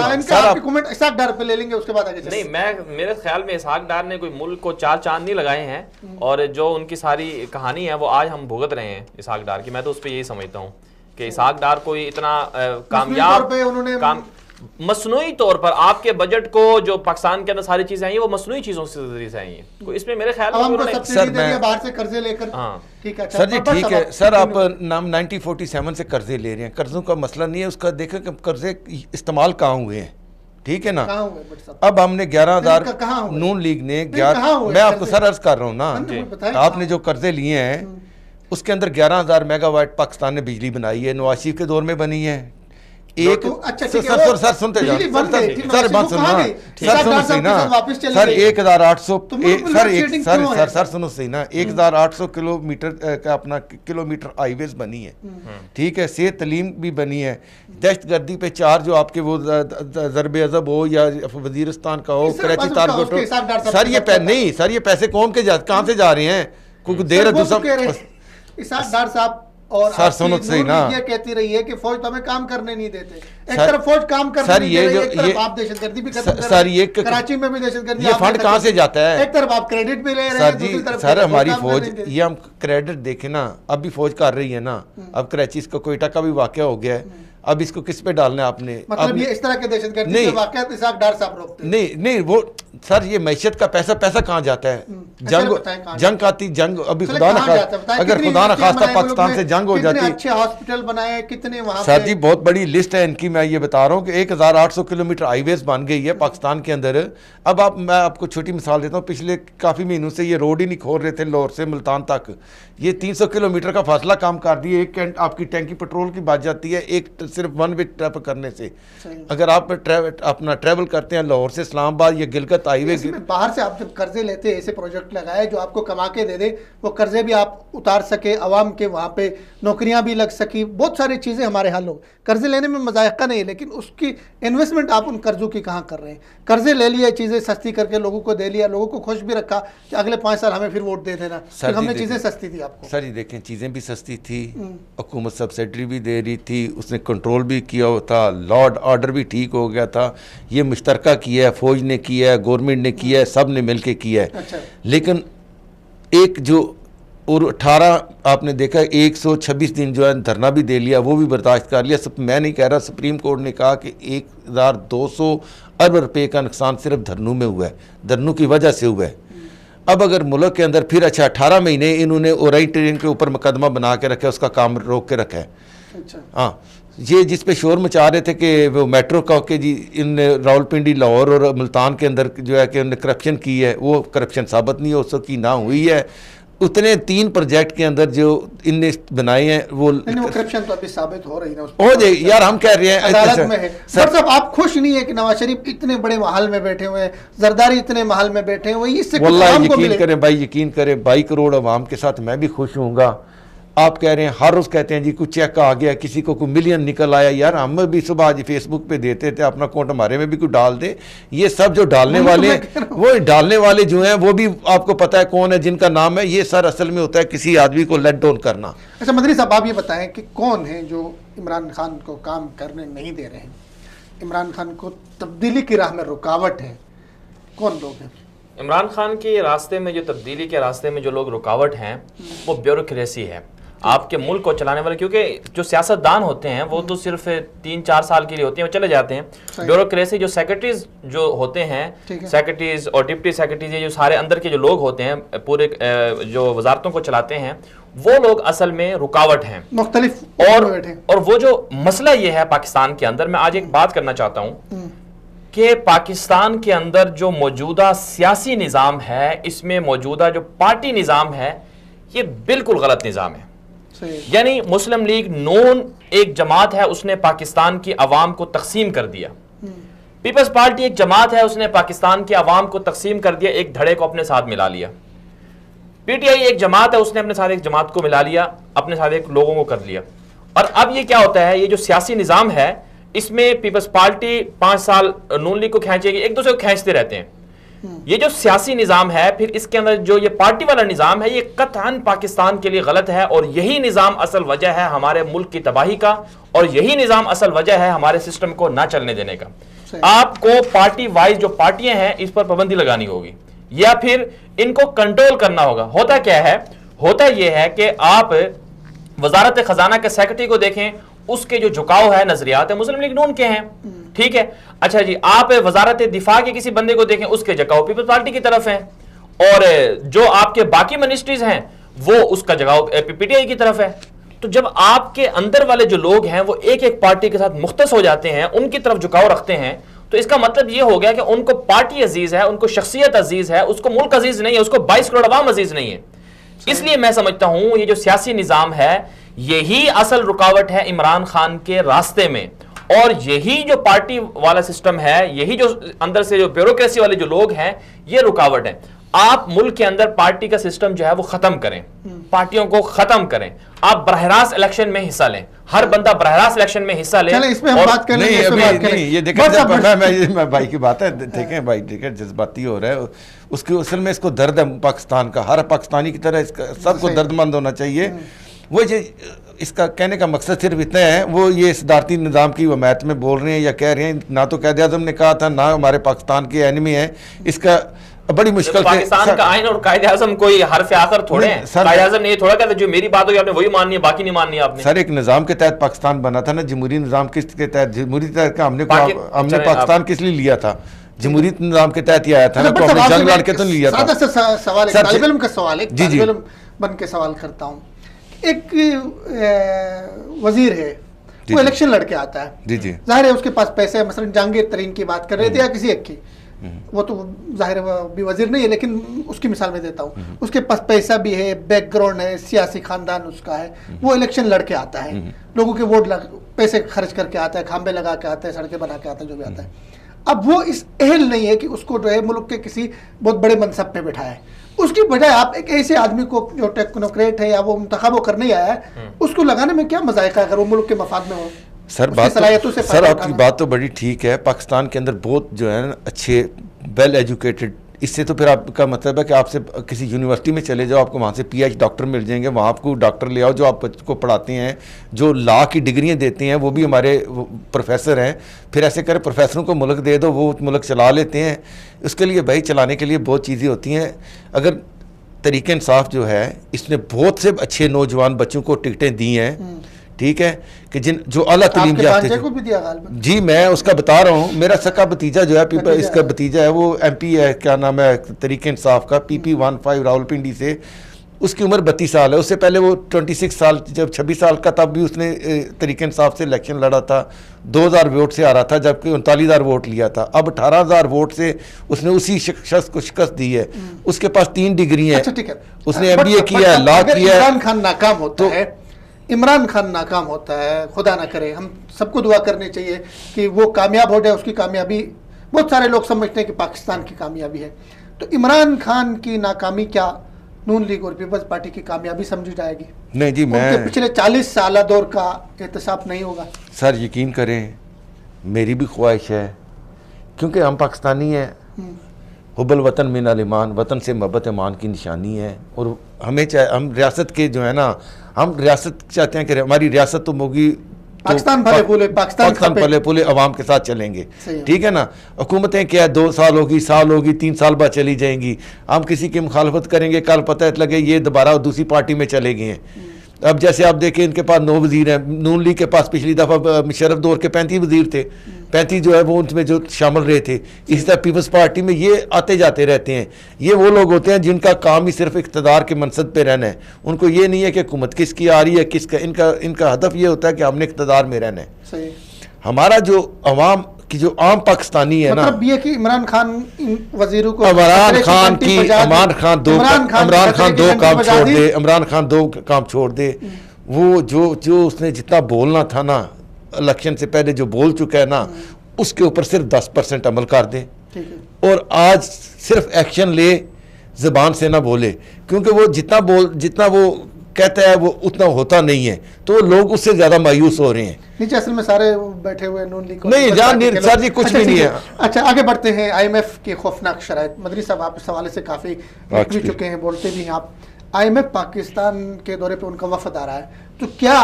इसाक डार पे ले लेंगे, उसके बाद आगे नहीं। मैं मेरे ख्याल में इसाक डार ने कोई मुल्क को चार चांद नहीं लगाए हैं, और जो उनकी सारी कहानी है वो आज हम भुगत रहे हैं इसाक डार की। मैं तो उस पर यही समझता हूँ कि इसाक डार कोई इतना कामयाब मसनूई तौर पर आपके बजट को जो पाकिस्तान के अंदर सारी चीजें आई हैं वो मसनूई चीजों से जरिए से आई हैं। इसमें मेरे ख्याल में सर मैं बाहर से कर्जे लेकर, ठीक है सर जी ठीक है सर, आप नाम 1947 से कर्जे ले रहे हैं, कर्जों का मसला नहीं है, उसका देखें कि कर्जे इस्तेमाल कहाँ हुए हैं, ठीक है ना। अब हमने 11,000 नून लीग ने मैं आपको सर अर्ज कर रहा हूँ ना, आपने जो कर्जे लिए हैं उसके अंदर 11,000 मेगावाट पाकिस्तान ने बिजली बनाई है, नवाज शरीफ के दौर में बनी है। एक सर सुनते जाओ सर बात सुनो सर 1,800 सर सुनो सही ना, 1,800 किलोमीटर का अपना किलोमीटर हाईवेज बनी है, ठीक है। सेहत तलीम भी बनी है। दहशतगर्दी पे 4 जो आपके वो ज़रब अज़ब हो या वजीरिस्तान का हो, कराची तारगोट हो, सर ये नहीं सर ये पैसे कौन के कहाँ से जा रहे हैं, क्योंकि देर इसाक डार साहब और सर सुनो सही ना, ये कहती रही है कि फौज तो हमें काम करने नहीं देते। एक तरफ फौज काम करने सर नहीं ये दे रही, जो एक तरफ आप दहशतगर्दी भी खत्म कर सर रहे ये कराची में भी दहशतगर्दी, ये फंड कहाँ से जाता है? एक तरफ आप क्रेडिट भी ले रहे हैं, दूसरी तरफ सर हमारी फौज, ये हम क्रेडिट देखें ना, अब भी फौज कर रही है ना। अब कराची का कोयटा का भी वाकया हो गया है, अब इसको किस पे डालना है आपने? मतलब ये इस तरह के दहशतगर्दी के वाकयात इसाक डार साहब रोकते नहीं वो सर ये मैशत का पैसा कहाँ जाता है? जंग आती, जंग अभी खुदा न खास्ता, अगर खुदा न खास्ता पाकिस्तान से जंग हो जाती, अच्छे हॉस्पिटल बनाए कितने वहां सर जी बहुत बड़ी लिस्ट है इनकी। मैं ये बता रहा हूँ कि 1,800 किलोमीटर हाईवेज बन गई है पाकिस्तान के अंदर। अब मैं आपको छोटी मिसाल देता हूँ, पिछले काफी महीनों से ये रोड ही नहीं खोल रहे थे लाहौर से मुल्तान तक, ये 300 किलोमीटर का फासला काम कर दिए। एक आपकी टैंकी पेट्रोल की बात जाती है, एक सिर्फ वन वे ट्रैप करने से। अगर आप अपना ट्रैवल करते हैं लाहौर से इस्लामाबाद या गिलगित हाईवे, बाहर से आप जब कर्जे लेते हैं, ऐसे प्रोजेक्ट लगाए जो आपको कमा के दे दे, वो कर्जे भी आप उतार सके, अवाम के वहाँ पे नौकरियां भी लग सकी, बहुत सारी चीज़ें हमारे हल हो। कर्जे लेने में मजायका नहीं है, लेकिन उसकी इन्वेस्टमेंट आप उन कर्जों की कहाँ कर रहे हैं? कर्जे ले लिए, चीज़ें सस्ती करके लोगों को दे लिया, लोगों को खुश भी रखा कि अगले 5 साल हमें फिर वोट दे देना, फिर हमने चीज़ें सस्ती दी आपको। सर ये देखें चीज़ें भी सस्ती थी, हुकूमत सब्सिडी भी दे रही थी, उसने कंट्रोल भी किया हुआ था, लॉ ऑर्डर भी ठीक हो गया था। ये मुश्तरका किया है, फौज ने किया है, गवर्नमेंट ने किया है, सब ने मिल के किया है। अच्छा। लेकिन एक जो और 18 आपने देखा 126 दिन जो है धरना भी दे लिया, वो भी बर्दाश्त कर लिया। मैं नहीं कह रहा, सुप्रीम कोर्ट ने कहा कि 1,200 अरब रुपए का नुकसान सिर्फ धरनों में हुआ है, धरनों की वजह से हुआ है। अब अगर मुल्क के अंदर फिर 18 महीने इन्होंने ओराइटेरियन के ऊपर मुकदमा बना के रखा है, उसका काम रोक के रखा है। अच्छा। हाँ, ये जिस पे शोर मचा रहे थे कि वो मेट्रो का के जी इन रावलपिंडी, लाहौर और मुल्तान के अंदर जो है कि उन्होंने करप्शन की है, वो करप्शन साबित नहीं हो सकी, ना हुई है। उतने 3 प्रोजेक्ट के अंदर जो इनने बनाए हैं वो करप्शन तो अभी साबित हो रही है, हो जाए यार, हम कह रहे हैं अदालत में है। सर साहब आप खुश नहीं है कि नवाज शरीफ इतने बड़े महल में बैठे हुए हैं, जरदारी इतने महल में बैठे हुए हैं? इससे वल्लाह यकीन करें भाई, यकीन करें 22 करोड़ अवाम के साथ मैं भी खुश हूँगा। आप कह रहे हैं हर रोज कहते हैं जी कुछ चेक आ गया, किसी को कोई मिलियन निकल आया। यार हम भी सुबह आज फेसबुक पे देते थे, अपना अकाउंट हमारे में भी कोई डाल दे। ये सब जो डालने वाले वो डालने वाले जो हैं वो भी आपको पता है कौन है जिनका नाम है। ये सर असल में होता है किसी आदमी को लेट डाउन करना। अच्छा मदनी साहब आप ये बताएं कि कौन है जो इमरान खान को काम करने नहीं दे रहे हैं, इमरान खान को तब्दीली की राह में रुकावट है, कौन लोग हैं? इमरान खान के रास्ते में, जो तब्दीली के रास्ते में जो लोग रुकावट हैं वो ब्यूरोक्रेसी है, आपके मुल्क को चलाने वाले। क्योंकि जो सियासतदान होते हैं वो तो सिर्फ 3-4 साल के लिए होते हैं, वो चले जाते हैं। ब्यूरोक्रेसी जो सेक्रेटरीज जो होते हैं, सेक्रेटरीज और डिप्टी सेक्रेटरीज, ये जो सारे अंदर के जो लोग होते हैं पूरे जो वजारतों को चलाते हैं, वो लोग असल में रुकावट हैं मुख्तलिफ। और वो जो मसला ये है पाकिस्तान के अंदर, मैं आज एक बात करना चाहता हूँ कि पाकिस्तान के अंदर जो मौजूदा सियासी निज़ाम है, इसमें मौजूदा जो पार्टी निज़ाम है, ये बिल्कुल गलत निज़ाम है। यानी मुस्लिम लीग नून एक जमात है, उसने पाकिस्तान की अवाम को तकसीम कर दिया। पीपल्स पार्टी एक जमात है, उसने पाकिस्तान की आवाम को तकसीम कर दिया, एक धड़े को अपने साथ मिला लिया। पीटीआई एक जमात है, उसने अपने साथ एक जमात को मिला लिया, अपने साथ एक लोगों को कर लिया। और अब ये क्या होता है, ये जो सियासी निज़ाम है इसमें पीपल्स पार्टी 5 साल नून लीग को खींचेगी, एक दूसरे को खींचते रहते हैं। ये जो सियासी निज़ाम है, फिर इसके अंदर जो ये पार्टी वाला निज़ाम है, ये कतई पाकिस्तान के लिए गलत है। और यही निज़ाम असल वजह है हमारे मुल्क की तबाही का, और यही निज़ाम असल वजह है हमारे सिस्टम को ना चलने देने का। आपको पार्टी वाइज जो पार्टियां हैं इस पर पाबंदी लगानी होगी, या फिर इनको कंट्रोल करना होगा। होता क्या है, होता यह है कि आप वजारत खजाना के सेक्रेटरी को देखें, उसके जो झुकाव है, नजरियात है, मुस्लिम लीग नून के हैं, ठीक है। अच्छा जी, आप वजारत दिफा के किसी बंदे को देखें, उसके झुकाव पीपल्स पार्टी की तरफ है, और जो आपके बाकी मिनिस्ट्रीज हैं वो उसका झुकाव पीटीआई की तरफ है। तो जब आपके अंदर वाले जो लोग हैं वो एक एक पार्टी के साथ मुख्तस हो जाते हैं, उनकी तरफ झुकाव रखते हैं, तो इसका मतलब ये हो गया कि उनको पार्टी अजीज है, उनको शख्सियत अजीज है, उसको मुल्क अजीज नहीं है, उसको 22 करोड़ अवाम अजीज नहीं है। इसलिए मैं समझता हूं ये जो सियासी निज़ाम है यही असल रुकावट है इमरान खान के रास्ते में, और यही जो पार्टी वाला सिस्टम है, यही जो अंदर से जो ब्यूरोक्रेसी वाले जो लोग हैं, ये रुकावट है। आप मुल्क के अंदर पार्टी का सिस्टम जो है वो खत्म करें, पार्टियों को खत्म करें, आप बरहरास्त इलेक्शन में हिस्सा लें, हर बंदा बरहरास्त इलेक्शन में हिस्सा ले। इसमें हम बात करें, ये देखें मैं भाई की बात है, देखें भाई, देखें जज्बाती हो रहा है, उसके असल में इसको दर्द है पाकिस्तान का, हर पाकिस्तानी की तरह इसका सबको दर्दमंद होना चाहिए। वो इसका कहने का मकसद सिर्फ इतना है, वो ये सदारती निज़ाम की वमायत में बोल रहे हैं या कह रहे हैं, ना तो कायदे आज़म ने कहा था, ना हमारे पाकिस्तान के एनिमी है, इसका बड़ी मुश्किल से पाकिस्तान का आइन और कायदे आज़म कोई हरफ आखिर थोड़े हैं। कायदे आज़म ने ये थोड़ा कहता जो मेरी बात होगी आपने वही माननी है, बाकी नहीं माननी आपने। सर एक निज़ाम के तहत पाकिस्तान बना था ना, जमहूरी निज़ाम के तहत, जमहूरी तहत का हमने पाकिस्तान किस लिए लिया था, जमहूरी निज़ाम के तहत ही आया था ना, तो हमने जंग लड़ के तो नहीं लिया था। सवाल बन के सवाल करता हूँ, एक वजीर है, वो इलेक्शन लड़के आता है, जी जी, जाहिर है उसके पास पैसे है, मसलन जहांगीर तरीन की बात कर रहे थे या किसी एक की, वो तो जाहिर है भी वजीर नहीं है, लेकिन उसकी मिसाल में देता हूँ, उसके पास पैसा भी है, बैकग्राउंड है, सियासी खानदान उसका है, वो इलेक्शन लड़के आता है, लोगों के वोट पैसे खर्च करके आता है, खांबे लगा के आता है, सड़कें बना के आता है, जो भी आता है। अब वो इस अहल नहीं है कि उसको जो है मुल्क के किसी बहुत बड़े मनसब पे बैठाए, उसकी बजाय आप एक ऐसे आदमी को जो टेक्नोक्रेट है या वो मुंतखब करने आया है, उसको लगाने में क्या मजायका है अगर वो मुल्क के मफाद में हो। सर आपकी बात तो बड़ी ठीक है, पाकिस्तान के अंदर बहुत जो है ना अच्छे वेल एजुकेटेड, इससे तो फिर आपका मतलब है कि आपसे किसी यूनिवर्सिटी में चले जाओ, आपको वहाँ से PhD डॉक्टर मिल जाएंगे, वहाँ आपको डॉक्टर ले आओ जो आप बच्चों को पढ़ाते हैं, जो लॉ की डिग्रियाँ देते हैं, वो भी हमारे प्रोफेसर हैं। फिर ऐसे करें प्रोफेसरों को मुल्क दे दो, वो मुल्क चला लेते हैं। उसके लिए भाई चलाने के लिए बहुत चीज़ें होती हैं। अगर तरीके इंसाफ जो है इसने बहुत से अच्छे नौजवान बच्चों को टिकटें दी हैं, ठीक है, कि जिन जो अला तलीम जाते हैं, जी मैं उसका बता रहा हूँ, मेरा सका भतीजा जो है, इसका भतीजा है वो MP है, क्या नाम है तरीके इंसाफ का, PP15 रावलपिंडी से, उसकी उम्र 32 साल है। उससे पहले वो 26 साल, जब 26 साल का तब भी उसने तरीके इंसाफ से इलेक्शन लड़ा था, 2000 वोट से आ रहा था, जबकि 39,000 वोट लिया था। अब 18,000 वोट से उसने उसी शख्स को शिकस्त दी है। उसके पास 3 डिग्री है, उसने MBA किया है, लॉ किया है। इमरान खान नाकाम होता है, इमरान खान नाकाम होता है, खुदा ना करे, हम सबको दुआ करनी चाहिए कि वो कामयाब हो जाए। उसकी कामयाबी बहुत सारे लोग समझते हैं कि पाकिस्तान की कामयाबी है, तो इमरान खान की नाकामी क्या नून लीग और पीपल्स पार्टी की कामयाबी समझी जाएगी? नहीं जी, मैं पिछले 40 साल दौर का एहतसाब नहीं होगा। सर यकीन करें, मेरी भी ख्वाहिश है, क्योंकि हम पाकिस्तानी हैं, हुब्बुल वतन मिनल ईमान, वतन से मोहब्बत ईमान की निशानी है। और हमें चाहे हम रियासत के जो है ना, हम रियासत चाहते हैं कि हमारी रियासत तो होगी, पाकिस्तान भले फूले, पाकिस्तान भले फूले अवाम के साथ चलेंगे, ठीक है ना। हुकूमतें क्या 2 साल होगी, साल होगी, 3 साल बाद चली जाएंगी, हम किसी की मुखालफत करेंगे, कल पता लगे ये दोबारा दूसरी पार्टी में चले गए हैं। अब जैसे आप देखें, इनके पास 9 वजीर हैं, नून लीग के पास पिछली दफ़ा मुशर्रफ दौर के 35 वजीर थे, 35 जो है वो उनमें जो शामिल रहे थे। इसी तरह पीपल्स पार्टी में ये आते जाते रहते हैं। ये वो लोग होते हैं जिनका काम ही सिर्फ इक़्तिदार के मनसब पे रहना है, उनको ये नहीं है कि हुकूमत किसकी आ रही है, किसका, इनका हदफ ये होता है कि हमने इक़्तिदार में रहना है। हमारा जो अवाम की जो आम पाकिस्तानी है ना, मतलब ये कि इमरान खान वजीरों को, इमरान खान दो काम छोड़ दे, इमरान खान 2 काम छोड़ दे। वो जो उसने जितना बोलना था ना इलेक्शन से पहले जो बोल चुका है ना, उसके ऊपर सिर्फ 10% अमल कर दें ठीक है। और आज सिर्फ एक्शन ले, ज़बान से ना बोले, क्योंकि वो जितना वो कहता है वो उतना होता नहीं है, तो लोग उससे ज़्यादा मायूस हो रहे हैं। नीचे असल में सारे बैठे हुए नून लीग नहीं जान सर जी कुछ भी नहीं है। अच्छा आगे बढ़ते हैं। IMF के खौफनाक शराइत, मदनी साहब आप इस हवाले से काफ़ी लिख भी चुके हैं, बोलते भी हैं आप। IMF पाकिस्तान के दौरे पे उनका वफद आ रहा है, तो क्या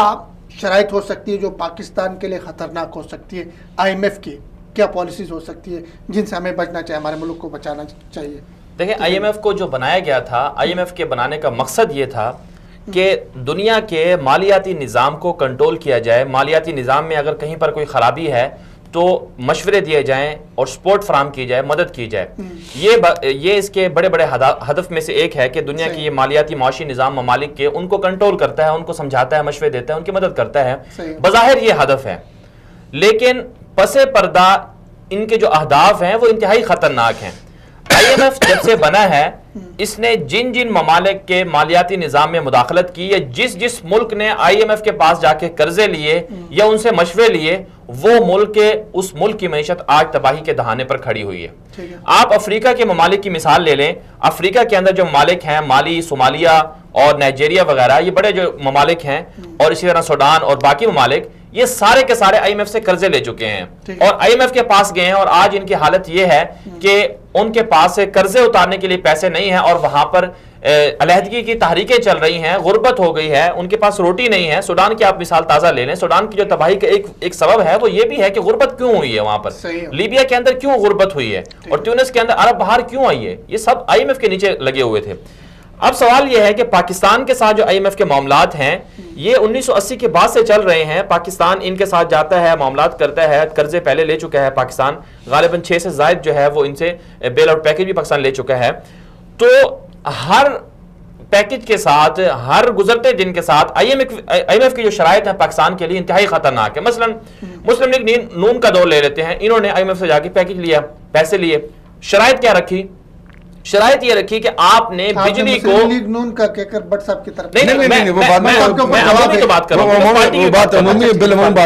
शराइत हो सकती है जो पाकिस्तान के लिए ख़तरनाक हो सकती है? IMF की क्या पॉलिसीज़ हो सकती है जिनसे हमें बचना चाहिए, हमारे मुल्क को बचाना चाहिए? देखिए, IMF को जो बनाया गया था, IMF के बनाने का मकसद ये था कि दुनिया के मालियाती निज़ाम को कंट्रोल किया जाए। मालियाती निज़ाम में अगर कहीं पर कोई ख़राबी है तो मशवरे दिए जाएं और सपोर्ट फराम की जाए, मदद की जाए। ये इसके बड़े बड़े हदफ में से एक है कि दुनिया की ये मालियाती माशी निज़ाम ममालिक के उनको कंट्रोल करता है, उनको समझाता है, मशवरे देता है, उनकी मदद करता है। बज़ाहिर ये हदफ है, लेकिन पसे पर्दा इनके जो अहदाफ हैं वो इंतहाई ख़तरनाक हैं। IMF जब से बना है, इसने जिन जिन ममालिक के मालियाती निज़ाम में मुदाखलत की, या जिस मुल्क ने IMF के पास जाके कर्जे लिए या उनसे मशवरे लिए, वो उस मुल्क की मईशत आज तबाही के दहाने पर खड़ी हुई है। आप अफ्रीका के ममालिक की मिसाल ले लें। अफ्रीका के अंदर जो ममालिक हैं, माली, सोमालिया और नाइजीरिया वगैरह, ये बड़े जो ममालिक हैं, और इसी तरह सूडान और बाकी ममालिक, ये सारे के सारे IMF से कर्जे ले चुके हैं और IMF के पास गए हैं। और आज इनकी हालत ये है कि उनके पास से कर्जे उतारने के लिए पैसे नहीं हैं और वहां पर अलहदगी की तहरीकें चल रही हैं, गुर्बत हो गई है, उनके पास रोटी नहीं है। सूडान की आप मिसाल ताज़ा ले लें। सूडान की जो तबाही का एक सबब है वो ये भी है कि गुर्बत क्यों हुई है वहां पर। लीबिया के अंदर क्यों गुर्बत हुई है और ट्यूनिस के अंदर अरब बहार क्यों आई है, ये सब IMF के नीचे लगे हुए थे। अब सवाल यह है कि पाकिस्तान के साथ जो IMF के मामलात हैं, ये 1980 के बाद से चल रहे हैं। पाकिस्तान इनके साथ जाता है, मामलात करता है, कर्जे पहले ले चुका है पाकिस्तान, गालिबन 6 से ज़ायद जो है वो इनसे बेल आउट पैकेज भी पाकिस्तान ले चुका है। तो हर पैकेज के साथ, हर गुजरते दिन के साथ IMF की जो शराइत है पाकिस्तान के लिए इंतहाई खतरनाक है। मसलन मुस्लिम लीग नून का दौर ले लेते हैं। इन्होंने IMF से जाके पैकेज लिया, पैसे लिए, शराइत क्या रखी? शराइत ये रखी कि आपने बिजली को नून का कहकर बट साहब की तरफ नहीं, वो बात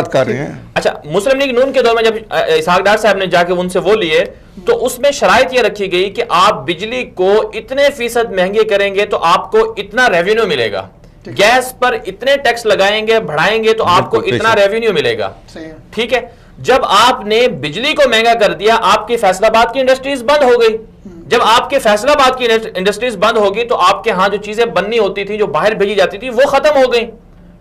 कर रहे हैं। अच्छा, मुस्लिम लीग नून के दौर में जब इसहाक डार साहब ने जाके उनसे वो लिए, तो उसमें शराइत ये रखी गई कि आप बिजली को इतने फीसद महंगे करेंगे तो आपको इतना रेवेन्यू मिलेगा, गैस पर इतने टैक्स लगाएंगे, बढ़ाएंगे तो आपको इतना रेवेन्यू मिलेगा। ठीक है, जब आपने बिजली को महंगा कर दिया, आपकी फैसलाबाद की इंडस्ट्रीज बंद हो गई। जब आपके फैसलाबाद की इंडस्ट्रीज बंद होगी तो आपके यहां जो चीजें बननी होती थी, जो बाहर भेजी जाती थी, वो खत्म हो गई।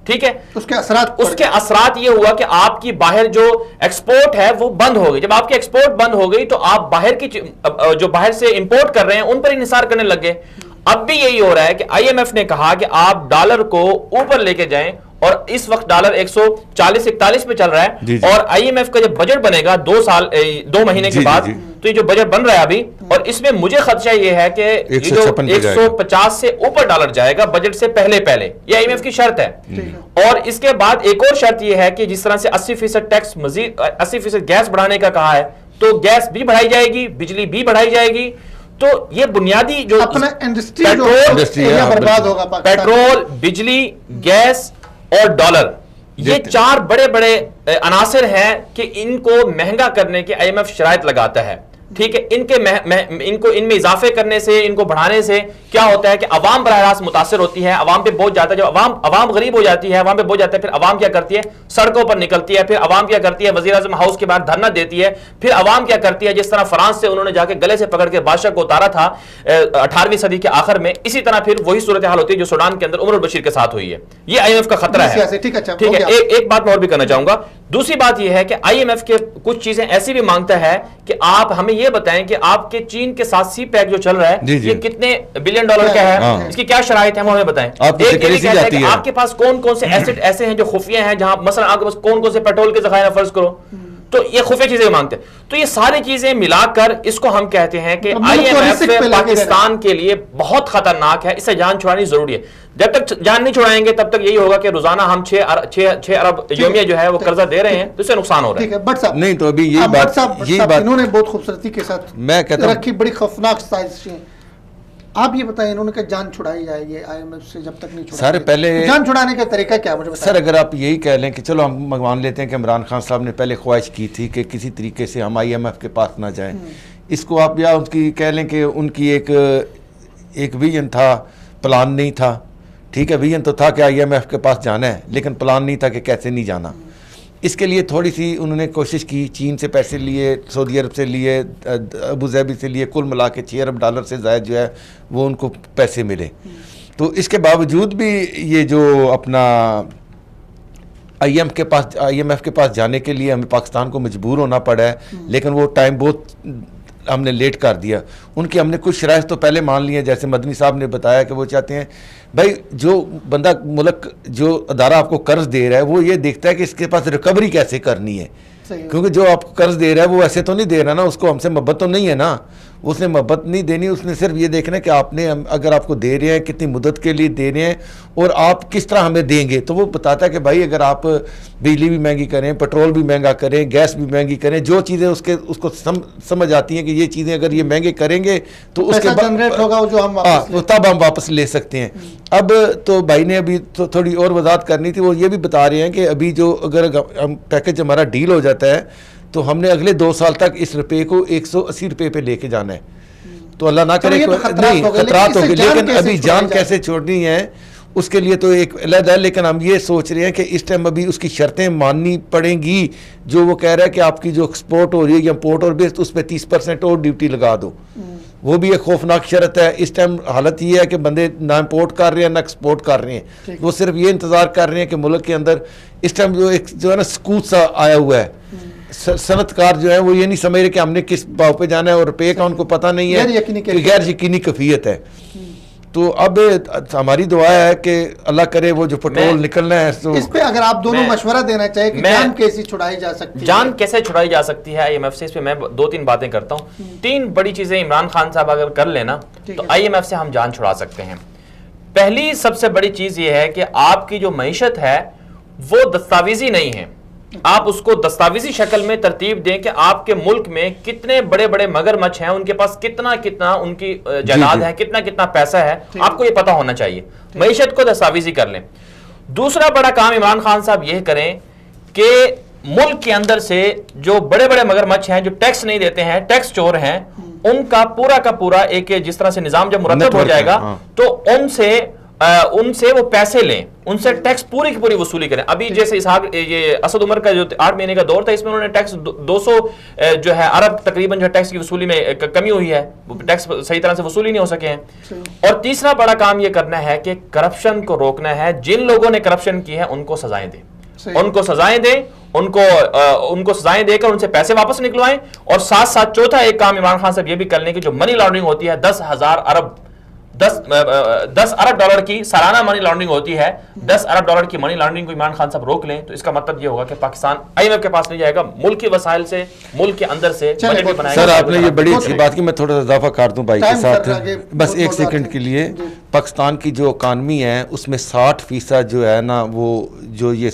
ठीक है, उसके असरात ये हुआ कि आपकी बाहर जो एक्सपोर्ट है वो बंद हो गई। जब आपकी एक्सपोर्ट बंद हो गई तो आप बाहर की जो बाहर से इंपोर्ट कर रहे हैं उन पर इंहिसार करने लग गए। अब भी यही हो रहा है कि IMF ने कहा कि आप डॉलर को ऊपर लेके जाएं, और इस वक्त डॉलर 140-141 पे चल रहा है। और IMF का जब बजट बनेगा 2 महीने के बाद, तो ये जो बजट बन रहा है अभी, और इसमें मुझे खदशा ये है कि 150 से ऊपर डॉलर जाएगा बजट से पहले। ये IMF की शर्त है। और इसके बाद एक और शर्त ये है कि जिस तरह से 80% टैक्स, मजीद 80% गैस बढ़ाने का कहा है, तो गैस भी बढ़ाई जाएगी, बिजली भी बढ़ाई जाएगी। तो ये बुनियादी जो पेट्रोल, बिजली, गैस और डॉलर, ये 4 बड़े बड़े अनासिर हैं कि इनको महंगा करने की IMF शराइत लगाता है। ठीक है, इनमें इजाफे करने से, इनको बढ़ाने से क्या होता है कि अवाम बराह रास्त मुतासर होती है, अवाम पे बोझ जाता है। जब अवाम गरीब हो जाती है, अवाम पे बोझ जाता है, फिर अवाम क्या करती है? सड़कों पर निकलती है। फिर अवाम क्या करती है? वज़ीर आज़म हाउस के बाहर धरना देती है। फिर अवाम क्या करती है? जिस तरह फ्रांस से उन्होंने जाके गले से पकड़ के बादशाह को उतारा था 18वीं सदी के आखिर में, इसी तरह फिर वही सूरत हाल होती है जो सूडान के अंदर उमर बशीर के साथ हुई है। ये IMF का खतरा है। ठीक है, एक बात मैं और भी करना चाहूंगा। दूसरी बात यह है कि IMF के कुछ चीजें ऐसी भी मांगता है कि आप हमें यह बताएं कि आपके चीन के साथ CPEC जो चल रहा है, ये कितने बिलियन डॉलर का है, इसकी क्या शराइत है, वो हमें बताएं। आपके पास कौन कौन से एसेट ऐसे हैं जो खुफिया हैं, जहां मसलन आपके पास कौन कौन से पेट्रोल के ज़खायर फर्ज करो, तो ये खुफिया चीजें मांगते हैं। तो ये सारी चीजें मिलाकर इसको हम कहते हैं कि IMF पाकिस्तान के लिए बहुत खतरनाक है, इससे जान छुड़ानी जरूरी है। जब तक जान नहीं छुड़ाएंगे तब तक यही होगा कि रोजाना हम 6 अरब योमिया जो है वो कर्जा दे रहे हैं, तो इससे नुकसान हो रहा है। ठीक है, बट साहब नहीं, तो अभी यही बात इन्होंने बहुत खूबसूरती के साथ मैं कहता हूं रखी, बड़ी खौफनाक साजिश आप ये बताएं, इन्होंने कहा जान छुड़ाई जाएगी IMF से जब तक नहीं छुड़ाई सर जाएगी। पहले तो जान छुड़ाने का तरीका क्या मुझे बताएं। सर अगर आप यही कह लें कि चलो हम मान लेते हैं कि इमरान खान साहब ने पहले ख्वाहिश की थी कि किसी तरीके से हम IMF के पास ना जाएं, इसको आप या उनकी कह लें कि उनकी एक विजन था, प्लान नहीं था। ठीक है, विजन तो था कि IMF के पास जाना है, लेकिन प्लान नहीं था कि कैसे नहीं जाना। इसके लिए थोड़ी सी उन्होंने कोशिश की, चीन से पैसे लिए, सऊदी अरब से लिए, अबू धाबी से लिए, कुल मिला के $6 अरब से ज़ायद जो है वो उनको पैसे मिले। तो इसके बावजूद भी ये जो अपना IMF के पास जाने के लिए हमें पाकिस्तान को मजबूर होना पड़ा है, लेकिन वो टाइम बहुत हमने लेट कर दिया। उनकी हमने कुछ शराइत तो पहले मान ली है, जैसे मदनी साहब ने बताया कि वो चाहते हैं भाई जो बंदा मुल्क जो अदारा आपको कर्ज दे रहा है वो ये देखता है कि इसके पास रिकवरी कैसे करनी है, क्योंकि जो आपको कर्ज दे रहा है वो ऐसे तो नहीं दे रहा ना, उसको हमसे मोहब्बत तो नहीं है ना, उसने मोहब्बत नहीं देनी, उसने सिर्फ ये देखना है कि आपने अगर आपको दे रहे हैं कितनी मुद्दत के लिए दे रहे हैं और आप किस तरह हमें देंगे। तो वो बताता है कि भाई अगर आप बिजली भी महंगी करें, पेट्रोल भी महंगा करें, गैस भी महंगी करें, जो चीज़ें उसको समझ आती हैं कि ये चीज़ें अगर ये महंगे करेंगे तो उसके जनरेट होगा जो हम तब हम वापस ले सकते हैं। अब तो भाई ने अभी तो थोड़ी और वजाहत करनी थी, वो ये भी बता रहे हैं कि अभी जो अगर हम पैकेज हमारा डील हो जाता है तो हमने अगले 2 साल तक इस रुपये को 180 रुपये पे लेके जाना है। तो अल्लाह ना करे नहीं खतरात होगी, लेकिन अभी जान कैसे छोड़नी है उसके लिए तो एक अलग है। लेकिन हम ये सोच रहे हैं कि इस टाइम अभी उसकी शर्तें माननी पड़ेंगी, जो वो कह रहा है कि आपकी जो एक्सपोर्ट हो रही है या इम्पोर्ट हो रही है तो उस पर 30% और ड्यूटी लगा दो। वो भी एक खौफनाक शर्त है। इस टाइम हालत ये है कि बंदे ना इम्पोर्ट कर रहे हैं ना एक्सपोर्ट कर रहे हैं, वो सिर्फ ये इंतज़ार कर रहे हैं कि मुल्क के अंदर इस टाइम जो है ना सकूत सा आया हुआ है। सनतकार जो है वो ये नहीं समझ रहे कि हमने किस भाव पे जाना है और रुपये का उनको पता नहीं है, गैर यकीनी कैफियत है। तो अब हमारी दुआ है कि अल्लाह करे वो जो पेट्रोल निकलना है तो इस पे अगर आप दोनों मशवरा देना चाहिए कि जान कैसे छुड़ाई जा सकती है, जान कैसे छुड़ाई जा सकती है IMF से, इस पे मैं 2-3 बातें करता हूँ। 3 बड़ी चीजें इमरान खान साहब अगर कर लेना तो IMF से हम जान छुड़ा सकते हैं। पहली सबसे बड़ी चीज ये है कि आपकी जो मईशत है वो दस्तावेजी नहीं है, आप उसको दस्तावेजी शक्ल में तरतीब दें कि आपके मुल्क में कितने बड़े बड़े मगरमच्छ हैं, उनके पास कितना कितना उनकी जायदाद है, कितना कितना पैसा है, आपको ये पता होना चाहिए। मईशत को दस्तावेजी कर लें। दूसरा बड़ा काम इमरान खान साहब यह करें कि मुल्क के अंदर से जो बड़े बड़े मगरमच्छ हैं, जो टैक्स नहीं देते हैं, टैक्स चोर हैं, उनका पूरा का पूरा एक जिस तरह से निजाम जब मुरतब हो जाएगा तो उनसे वो पैसे लें, उनसे टैक्स पूरी की पूरी वसूली करें। अभी जैसे ये असद उमर का जो 8 महीने का दौर था, इसमें उन्होंने टैक्स 200 जो है अरब तकरीबन जो टैक्स की वसूली में कमी हुई है, टैक्स सही तरह से वसूली नहीं हो सके हैं। और तीसरा बड़ा काम ये करना है कि करप्शन को रोकना है। जिन लोगों ने करप्शन की है उनको सजाएं दें, उनको सजाएं दें, उनको सजाएं देकर उनसे पैसे वापस निकलवाएं। और साथ साथ चौथा एक काम इमरान खान साहब ये भी कर लें कि जो मनी लॉन्ड्रिंग होती है 10 अरब डॉलर की सालाना मनी लॉन्ड्रिंग होती है, 10 अरब डॉलर की मनी लॉन्ड्रिंग को इमरान खान साहब रोक लें तो इसका मतलब ये होगा कि पाकिस्तान IMF के पास नहीं जाएगा, मुल्क के वसाइल से, मुल्क के अंदर से बजट भी बनाएगा। सर आपने ये बड़ी अच्छी बात की, मैं थोड़ा सा इजाफा कर दूं भाई के साथ बस 1 सेकंड के लिए। पाकिस्तान की जो इकानमी है उसमें 60% जो है ना वो जो ये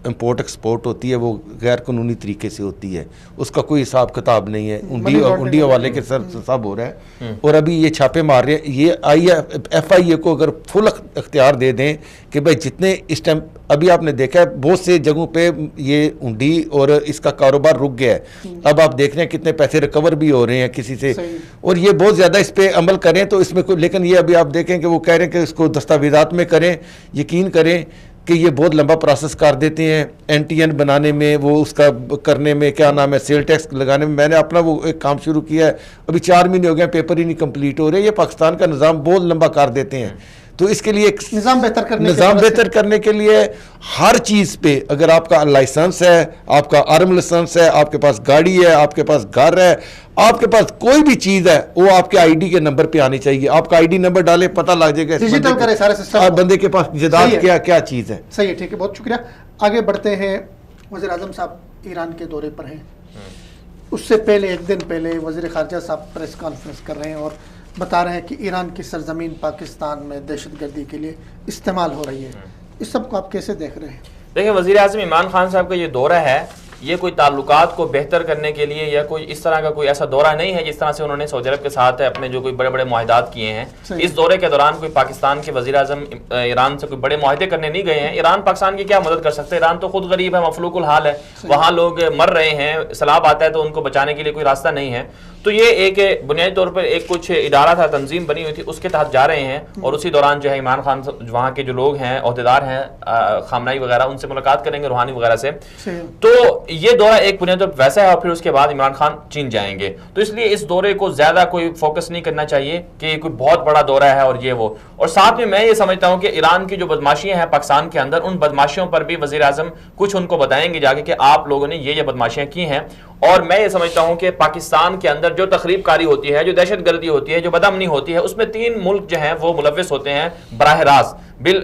इम्पोर्ट एक्सपोर्ट होती है वो गैर कानूनी तरीके से होती है, उसका कोई हिसाब किताब नहीं है। उंडी हवाले के सर सब हो रहा है और अभी ये छापे मार रहे हैं। ये FIA को अगर फुल अख्तियार दे दें कि भाई जितने इस टाइम अभी आपने देखा है बहुत से जगहों पे ये उंडी और इसका कारोबार रुक गया है, अब आप देख रहे हैं कितने पैसे रिकवर भी हो रहे हैं किसी से, और ये बहुत ज़्यादा इस पर अमल करें तो इसमें कोई, लेकिन ये अभी आप देखें कि वो कह रहे हैं कि इसको दस्तावेज़ात में करें, यकीन करें कि ये बहुत लंबा प्रोसेस कर देते हैं। NTN बनाने में, वो उसका करने में, क्या नाम है, सेल टैक्स लगाने में। मैंने अपना वो एक काम शुरू किया है, अभी 4 महीने हो गए, पेपर ही नहीं कंप्लीट हो रहे। ये पाकिस्तान का निज़ाम बहुत लंबा कर देते हैं। तो इसके लिए निज़ाम बेहतर करने के लिए हर चीज़ पे अगर आपका लाइसेंस है, आपका आर्म लाइसेंस है, आपके पास गाड़ी है, आपके पास घर है, आपके पास कोई भी चीज़ है, वो आपके ID के नंबर पे आनी चाहिए। आपका ID नंबर डाले, पता लग जाएगा डिजिटल करे सारे सिस्टम, बंदे के पास जायदाद क्या चीज़ है। सही है, ठीक है, बहुत शुक्रिया। आगे बढ़ते हैं। वज़ीर आज़म साहब ईरान के दौरे पर हैं, उससे पहले एक दिन पहले वज़ीर ख़ारजा साहब प्रेस कॉन्फ्रेंस कर रहे हैं और बता रहे हैं कि ईरान की सरजमीन पाकिस्तान में दहशतगर्दी के लिए इस्तेमाल हो रही है। इस सब को आप कैसे देख रहे हैं? देखिए, वज़ीर आज़म इमरान खान साहब का ये दौरा है ये कोई ताल्लुकात को बेहतर करने के लिए या कोई इस तरह का कोई ऐसा दौरा नहीं है जिस तरह से उन्होंने सऊदी अरब के साथ अपने जो कोई बड़े बड़े मुआहदात किए हैं। इस दौरे के दौरान कोई पाकिस्तान के वज़ीर आज़म ईरान से कोई बड़े मुआहदे करने नहीं गए हैं। ईरान पाकिस्तान की क्या मदद कर सकते हैं? ईरान तो खुद गरीब है, मफलूकुल हाल है, वहाँ लोग मर रहे हैं, सैलाब आता है तो उनको बचाने के लिए कोई रास्ता नहीं है। तो ये एक बुनियादी तौर पर एक कुछ इदारा था, तंजीम बनी हुई थी, उसके तहत जा रहे हैं और उसी दौरान जो है इमरान खान वहाँ के जो लोग हैं, ओहदेदार हैं, खामनाई वगैरह, उनसे मुलाकात करेंगे, रूहानी वगैरह से। तो ये दौरा एक बुनियादी तौर पर वैसा है और फिर उसके बाद इमरान खान चीन जाएंगे। तो इसलिए इस दौरे को ज्यादा कोई फोकस नहीं करना चाहिए कि कोई बहुत बड़ा दौरा है और ये वो। और साथ में मैं ये समझता हूँ कि ईरान की जो बदमाशियां हैं पाकिस्तान के अंदर, उन बदमाशियों पर भी वज़ीर आज़म कुछ उनको बताएंगे जाके कि आप लोगों ने ये बदमाशियां की हैं। और मैं ये समझता हूं कि पाकिस्तान के अंदर जो तखरीबकारी होती है, जो दहशतगर्दी होती है, जो बदअमनी होती है, उसमें 3 मुल्क जो हैं वो मुलव्विस होते हैं बराह रास्त, बिल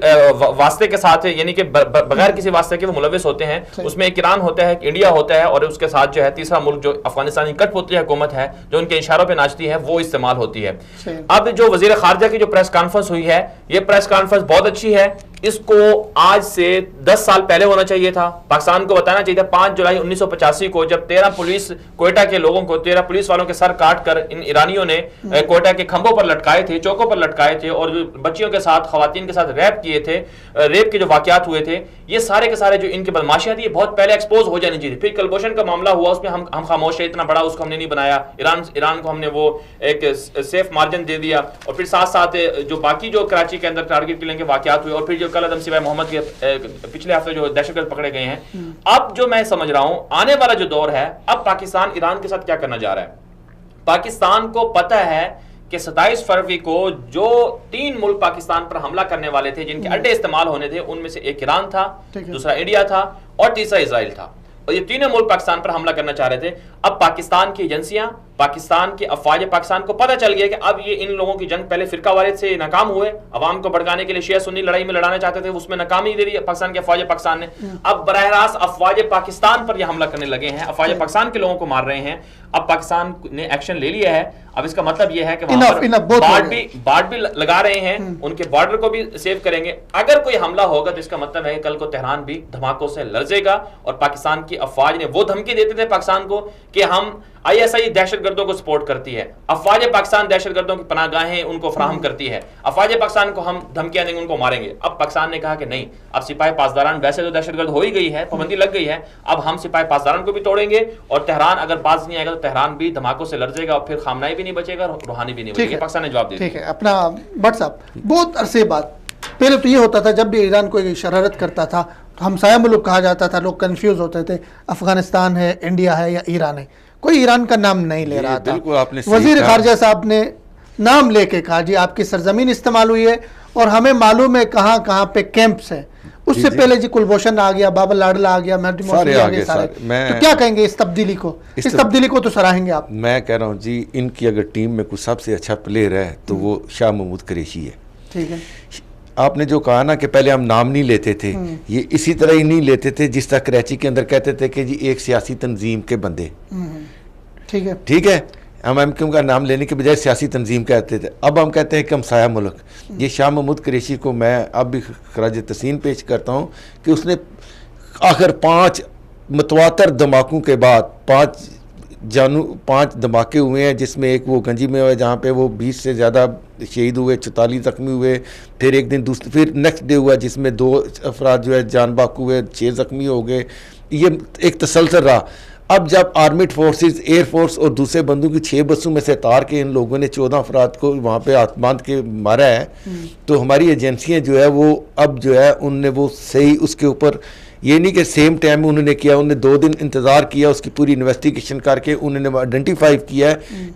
वास्ते के साथ, यानी कि बगैर किसी वास्ते के वो मुलव्विस होते हैं। उसमें एक ईरान होता है, एक इंडिया होता है और उसके साथ जो है तीसरा मुल्क जो अफगानिस्तान की कठपुतली हुकूमत है जो उनके इशारों पर नाचती है, वो इस्तेमाल होती है। अब जो वजीर खारजा की जो प्रेस कॉन्फ्रेंस हुई है, ये प्रेस कॉन्फ्रेंस बहुत अच्छी है। इसको आज से 10 साल पहले होना चाहिए था। पाकिस्तान को बताना चाहिए था 5 जुलाई 1985 को, जब 13 पुलिस कोयटा के लोगों को, 13 पुलिस वालों के सर काट कर इन ईरानियों ने कोयटा के खंभों पर लटकाए थे, चौकों पर लटकाए थे और जो बच्चियों के साथ, खवातीन के साथ रैप किए थे, रेप के जो वाकयात हुए थे, ये सारे के सारे जो इनकी बदमाशियां थी, ये बहुत पहले एक्सपोज हो जानी चाहिए। फिर कलभूषण का मामला हुआ, उसमें हम खामोश है, इतना बड़ा उसको हमने नहीं बनाया। ईरान को हमने वो एक सेफ मार्जिन दे दिया और फिर साथ साथ जो बाकी जो कराची के अंदर टारगेट किलिंग के वाकयात हुए और फिर जो कल आदम सिवाय मोहम्मद के पिछले हफ्ते जो दहशतगर्द पकड़े गए हैं। अब जो मैं समझ रहा हूं आने वाला जो दौर है, अब पाकिस्तान ईरान के साथ क्या करना जा रहा है। पाकिस्तान को पता है कि 27 फरवरी को जो 3 मुल्क पाकिस्तान पर हमला करने वाले थे, जिनके अड्डे इस्तेमाल होने थे, उनमें से एक ईरान था, दूसरा इंडिया था और तीसरा इजराइल था। और ये तीनों मुल्क पाकिस्तान पर हमला करना चाह रहे थे। अब पाकिस्तान की एजेंसियां, पाकिस्तान की अफवाज पाकिस्तान को पता चल गया कि अब ये इन लोगों की जंग, पहले फिरका वारियत से नाकाम हुए, अवाम को भड़काने के लिए शिया सुन्नी लड़ाई में लड़ाना चाहते थे, उसमें नाकामी दे दी पाकिस्तान की अफवाज पाकिस्तान ने। अब बराह रास्त अफवाज पाकिस्तान पर यह हमला करने लगे हैं, अफवाज पाकिस्तान के लोगों को मार रहे हैं। अब पाकिस्तान ने एक्शन ले लिया है। अब इसका मतलब यह है कि वहां पर बाढ़ भी लगा रहे हैं, उनके बॉर्डर को भी सेव करेंगे। अगर कोई हमला होगा तो इसका मतलब है कि कल को तेहरान भी धमाकों से लर्जेगा। और पाकिस्तान की अफवाज ने वो धमकी देते थे पाकिस्तान को कि हम ISI दहशतगर्दों को सपोर्ट करती है, अफवाज पाकिस्तान दहशतगर्दों की पनाहगाहें उनको फराहम करती है, अफवाज पाकिस्तान को हम धमकियां देंगे, उनको मारेंगे। अब पाकिस्तान ने कहा कि नहीं, अब सिपाही पासदारान वैसे तो दहशतगर्द हो ही गई है, पाबंदी लग गई है, अब हम सिपाही पासदारान को भी तोड़ेंगे और तेहरान अगर बाज नहीं आएगा तो तेहरान भी धमाकों से लर्जेगा और फिर खामनाई भी नहीं बचेगा, रूहानी भी नहीं बचेगा। पाकिस्तान ने जवाब दिया। ठीक है, अपना भट्ट साहब, बहुत अरसे बाद पहले तो ये होता था जब भी ईरान कोई शरारत करता था तो हमसाया मुल्क कहा जाता था, लोग कंफ्यूज होते थे, अफगानिस्तान है, इंडिया है या ईरान है, कोई ईरान का नाम नहीं ले रहा था। वजीर खारजा साहब ने नाम लेके कहा जी आपकी सरजमीन इस्तेमाल हुई है और हमें मालूम है कहाँ कहाँ पे कैंप्स हैं। उससे पहले जी कुलभूषण आ गया, बाबा लाडला आ गया, सारे आ गए सारे। तो क्या कहेंगे इस तब्दीली को? इस तब्दीली को तो सराहेंगे आप? मैं कह रहा हूँ जी, इनकी अगर टीम में कुछ सबसे अच्छा प्लेयर है तो वो शाह महमूद कुरैशी है। ठीक है, आपने जो कहा ना कि पहले हम नाम नहीं लेते थे, ये इसी तरह ही नहीं लेते थे जिस तरह कराची के अंदर कहते थे कि जी एक सियासी तंजीम के बंदे। ठीक है, हम MQ का नाम लेने के बजाय सियासी तंजीम कहते थे। अब हम कहते हैं कि हमसाया मुल्क। ये शाह महमूद कुरैशी को मैं अब भी खराज तहसीन पेश करता हूँ कि उसने आखिर 5 मुतवातर धमाकों के बाद 5 धमाके हुए हैं, जिसमें एक वो गंजी में हुआ जहाँ पे वो 20 से ज़्यादा शहीद हुए, 44 जख्मी हुए। फिर एक दिन फिर नेक्स्ट डे हुआ जिसमें 2 अफराद जो है जान बाक हुए, 6 जख्मी हो गए। ये एक तसलसल रहा। अब जब आर्मिड फोर्सेस, एयरफोर्स और दूसरे बंदों की 6 बसों में से तार के इन लोगों ने 14 अफराद को वहाँ पे हाथ बांध के मारा है, तो हमारी एजेंसियाँ जो है वो अब जो है उनने वो सही उसके ऊपर, ये नहीं कि सेम टाइम में उन्होंने किया, उन्होंने 2 दिन इंतज़ार किया, उसकी पूरी इन्वेस्टिगेशन करके उन्होंने आइडेंटिफाई किया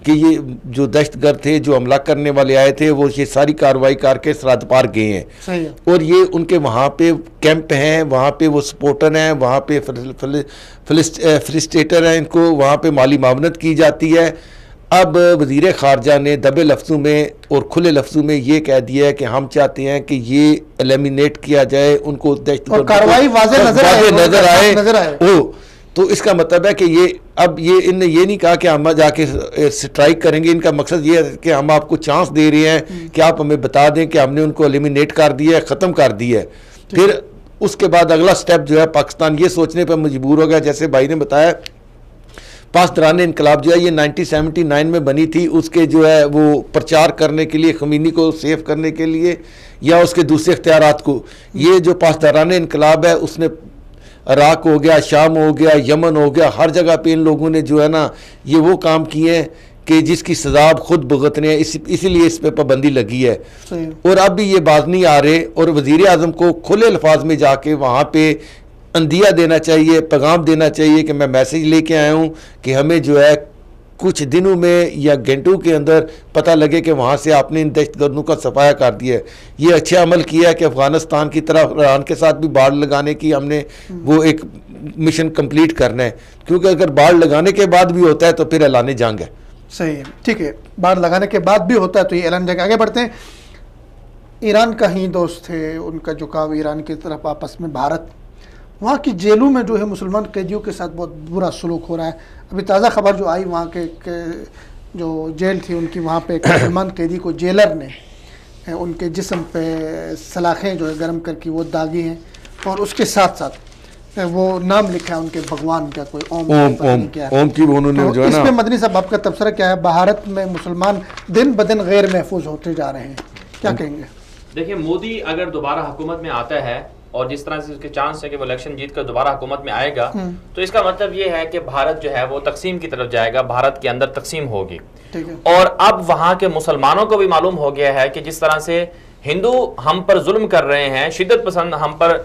कि ये जो दहशतगर्द थे, जो हमला करने वाले आए थे, वो ये सारी कार्रवाई करके सरहद पार गए हैं। और ये उनके वहाँ पे कैंप हैं, वहाँ पे वो सपोर्टर हैं, वहाँ पे फैसिलिटेटर हैं, इनको वहाँ पे माली मामनत की जाती है। अब वज़ीर ख़ारजा ने दबे लफ्ज़ों में और खुले लफ्ज़ों में ये कह दिया है कि हम चाहते हैं कि ये एलिमिनेट किया जाए, उनको और कार्रवाई वाज़ेह नजर आए। तो इसका मतलब है कि ये अब इनने ये नहीं कहा कि हम जाके स्ट्राइक करेंगे। इनका मकसद ये है कि हम आपको चांस दे रहे हैं कि आप हमें बता दें कि हमने उनको एलिमिनेट कर दिया है, ख़त्म कर दिया है। फिर उसके बाद अगला स्टेप जो है पाकिस्तान ये सोचने पर मजबूर हो गया, जैसे भाई ने बताया पासदारान इनकलाब जो है ये 1979 में बनी थी, उसके जो है वो प्रचार करने के लिए, खमीनी को सेव करने के लिए या उसके दूसरे इख्तियारात को, ये जो पासदारान इनकलाब है उसने इराक हो गया, शाम हो गया, यमन हो गया, हर जगह पे इन लोगों ने जो है ना ये वो काम किए हैं कि जिसकी सजा आप खुद भुगतने हैं, इसीलिए इस पर पाबंदी लगी है। और अब भी ये बात नहीं आ रहे, और वज़ीर आज़म को खुले अल्फाज में जाके वहाँ पे अंदिया देना चाहिए, पैगाम देना चाहिए कि मैं मैसेज लेके आया हूँ कि हमें जो है कुछ दिनों में या घंटों के अंदर पता लगे कि वहाँ से आपने इन दहशतगर्दों का सफाया कर दिया है। ये अच्छा अमल किया है कि अफ़गानिस्तान की तरह ईरान के साथ भी बाढ़ लगाने की हमने वो एक मिशन कंप्लीट करना है, क्योंकि अगर बाढ़ लगाने के बाद भी होता है तो फिर ऐलान जंग है। सही है, ठीक है, बाढ़ लगाने के बाद भी होता है तो ये ऐलान जंग। आगे बढ़ते हैं। ईरान का ही दोस्त थे, उनका झुकाव ईरान की तरफ, आपस में भारत, वहाँ की जेलों में जो है मुसलमान कैदियों के साथ बहुत बुरा सलूक हो रहा है। अभी ताज़ा खबर जो आई वहाँ के जो जेल थी उनकी, वहाँ पे एक मुसलमान कैदी को जेलर ने उनके जिस्म पे सलाखें जो है गर्म करके वो दागी हैं, और उसके साथ साथ वो नाम लिखा है उनके भगवान का, कोई ओम क्या है, ओम की उन्होंने तो जो है ना। इसमें मदनी साहब आपका तबसरा क्या है? भारत में मुसलमान दिन ब दिन गैर महफूज होते जा रहे हैं, क्या कहेंगे? देखिए, मोदी अगर दोबारा हुकूमत में आता है और जिस तरह से उसके चांस है कि वो इलेक्शन जीत कर दोबारा हुकूमत में आएगा, तो इसका मतलब ये है कि भारत जो है वो तकसीम की तरफ जाएगा, भारत के अंदर तकसीम होगी। और अब वहाँ के मुसलमानों को भी मालूम हो गया है कि जिस तरह से हिंदू हम पर जुल्म कर रहे हैं, शिद्दत पसंद हम पर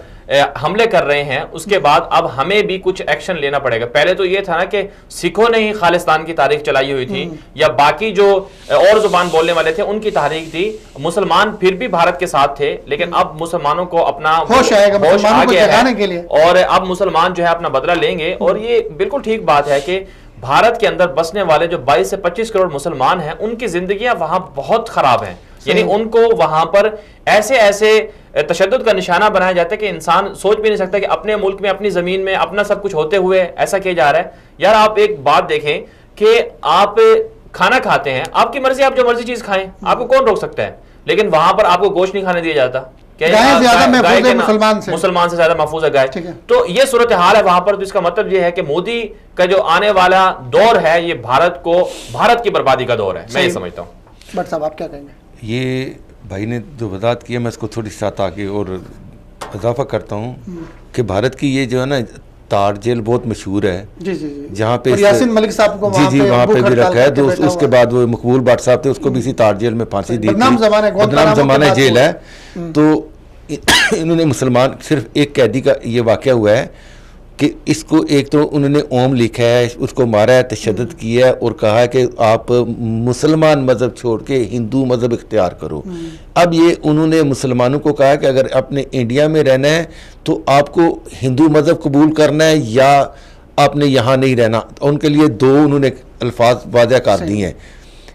हमले कर रहे हैं, उसके बाद अब हमें भी कुछ एक्शन लेना पड़ेगा। पहले तो ये था ना कि सिखों ने ही खालिस्तान की तारीख चलाई हुई थी, या बाकी जो और जुबान बोलने वाले थे उनकी तारीख थी, मुसलमान फिर भी भारत के साथ थे, लेकिन अब मुसलमानों को अपना होश आ गया है और अब मुसलमान जो है अपना बदला लेंगे। और ये बिल्कुल ठीक बात है कि भारत के अंदर बसने वाले जो 22 से 25 करोड़ मुसलमान हैं, उनकी जिंदगियां वहां बहुत खराब हैं, यानी उनको वहां पर ऐसे ऐसे तशद्दुद का निशाना बनाया जाता है कि इंसान सोच भी नहीं सकता कि अपने मुल्क में, अपनी जमीन में अपना सब कुछ होते हुए ऐसा किया जा रहा है। यार आप एक बात देखें कि आप खाना खाते हैं, आपकी मर्जी, आप जो मर्जी चीज खाएं, आपको कौन रोक सकता है, लेकिन वहां पर आपको गोश्त नहीं खाने दिया जाता। मुसलमान से ज्यादा महफूज है गाय। तो ये सूरत हाल है वहां पर। तो इसका मतलब ये है कि मोदी का जो आने वाला दौर है ये भारत की बर्बादी का दौर है, मैं ये समझता हूँ। बट साहब आप क्या कहेंगे? ये भाई ने जो वजाहत की है मैं इसको थोड़ी साथ आगे और इजाफा करता हूँ कि भारत की ये जो है ना तार जेल बहुत मशहूर है, जहाँ पे यासीन मलिक साहब को वहाँ पे भी रखा है। तो उसके बाद वो मकबूल भट्ट साहब थे, उसको भी इसी तार जेल में फांसी दी थी। बदनाम जमाना जेल है। तो इन्होंने मुसलमान, सिर्फ एक कैदी का ये वाक़या हुआ है कि इसको एक तो उन्होंने ओम लिखा है, उसको मारा है, तशद्दुद किया है और कहा है कि आप मुसलमान मज़हब छोड़ के हिंदू मज़हब इख्तियार करो। अब ये उन्होंने मुसलमानों को कहा कि अगर अपने इंडिया में रहना है तो आपको हिंदू मज़हब कबूल करना है या आपने यहाँ नहीं रहना। उनके लिए दो उन्होंने अल्फाज वाज़ह कर दिए हैं।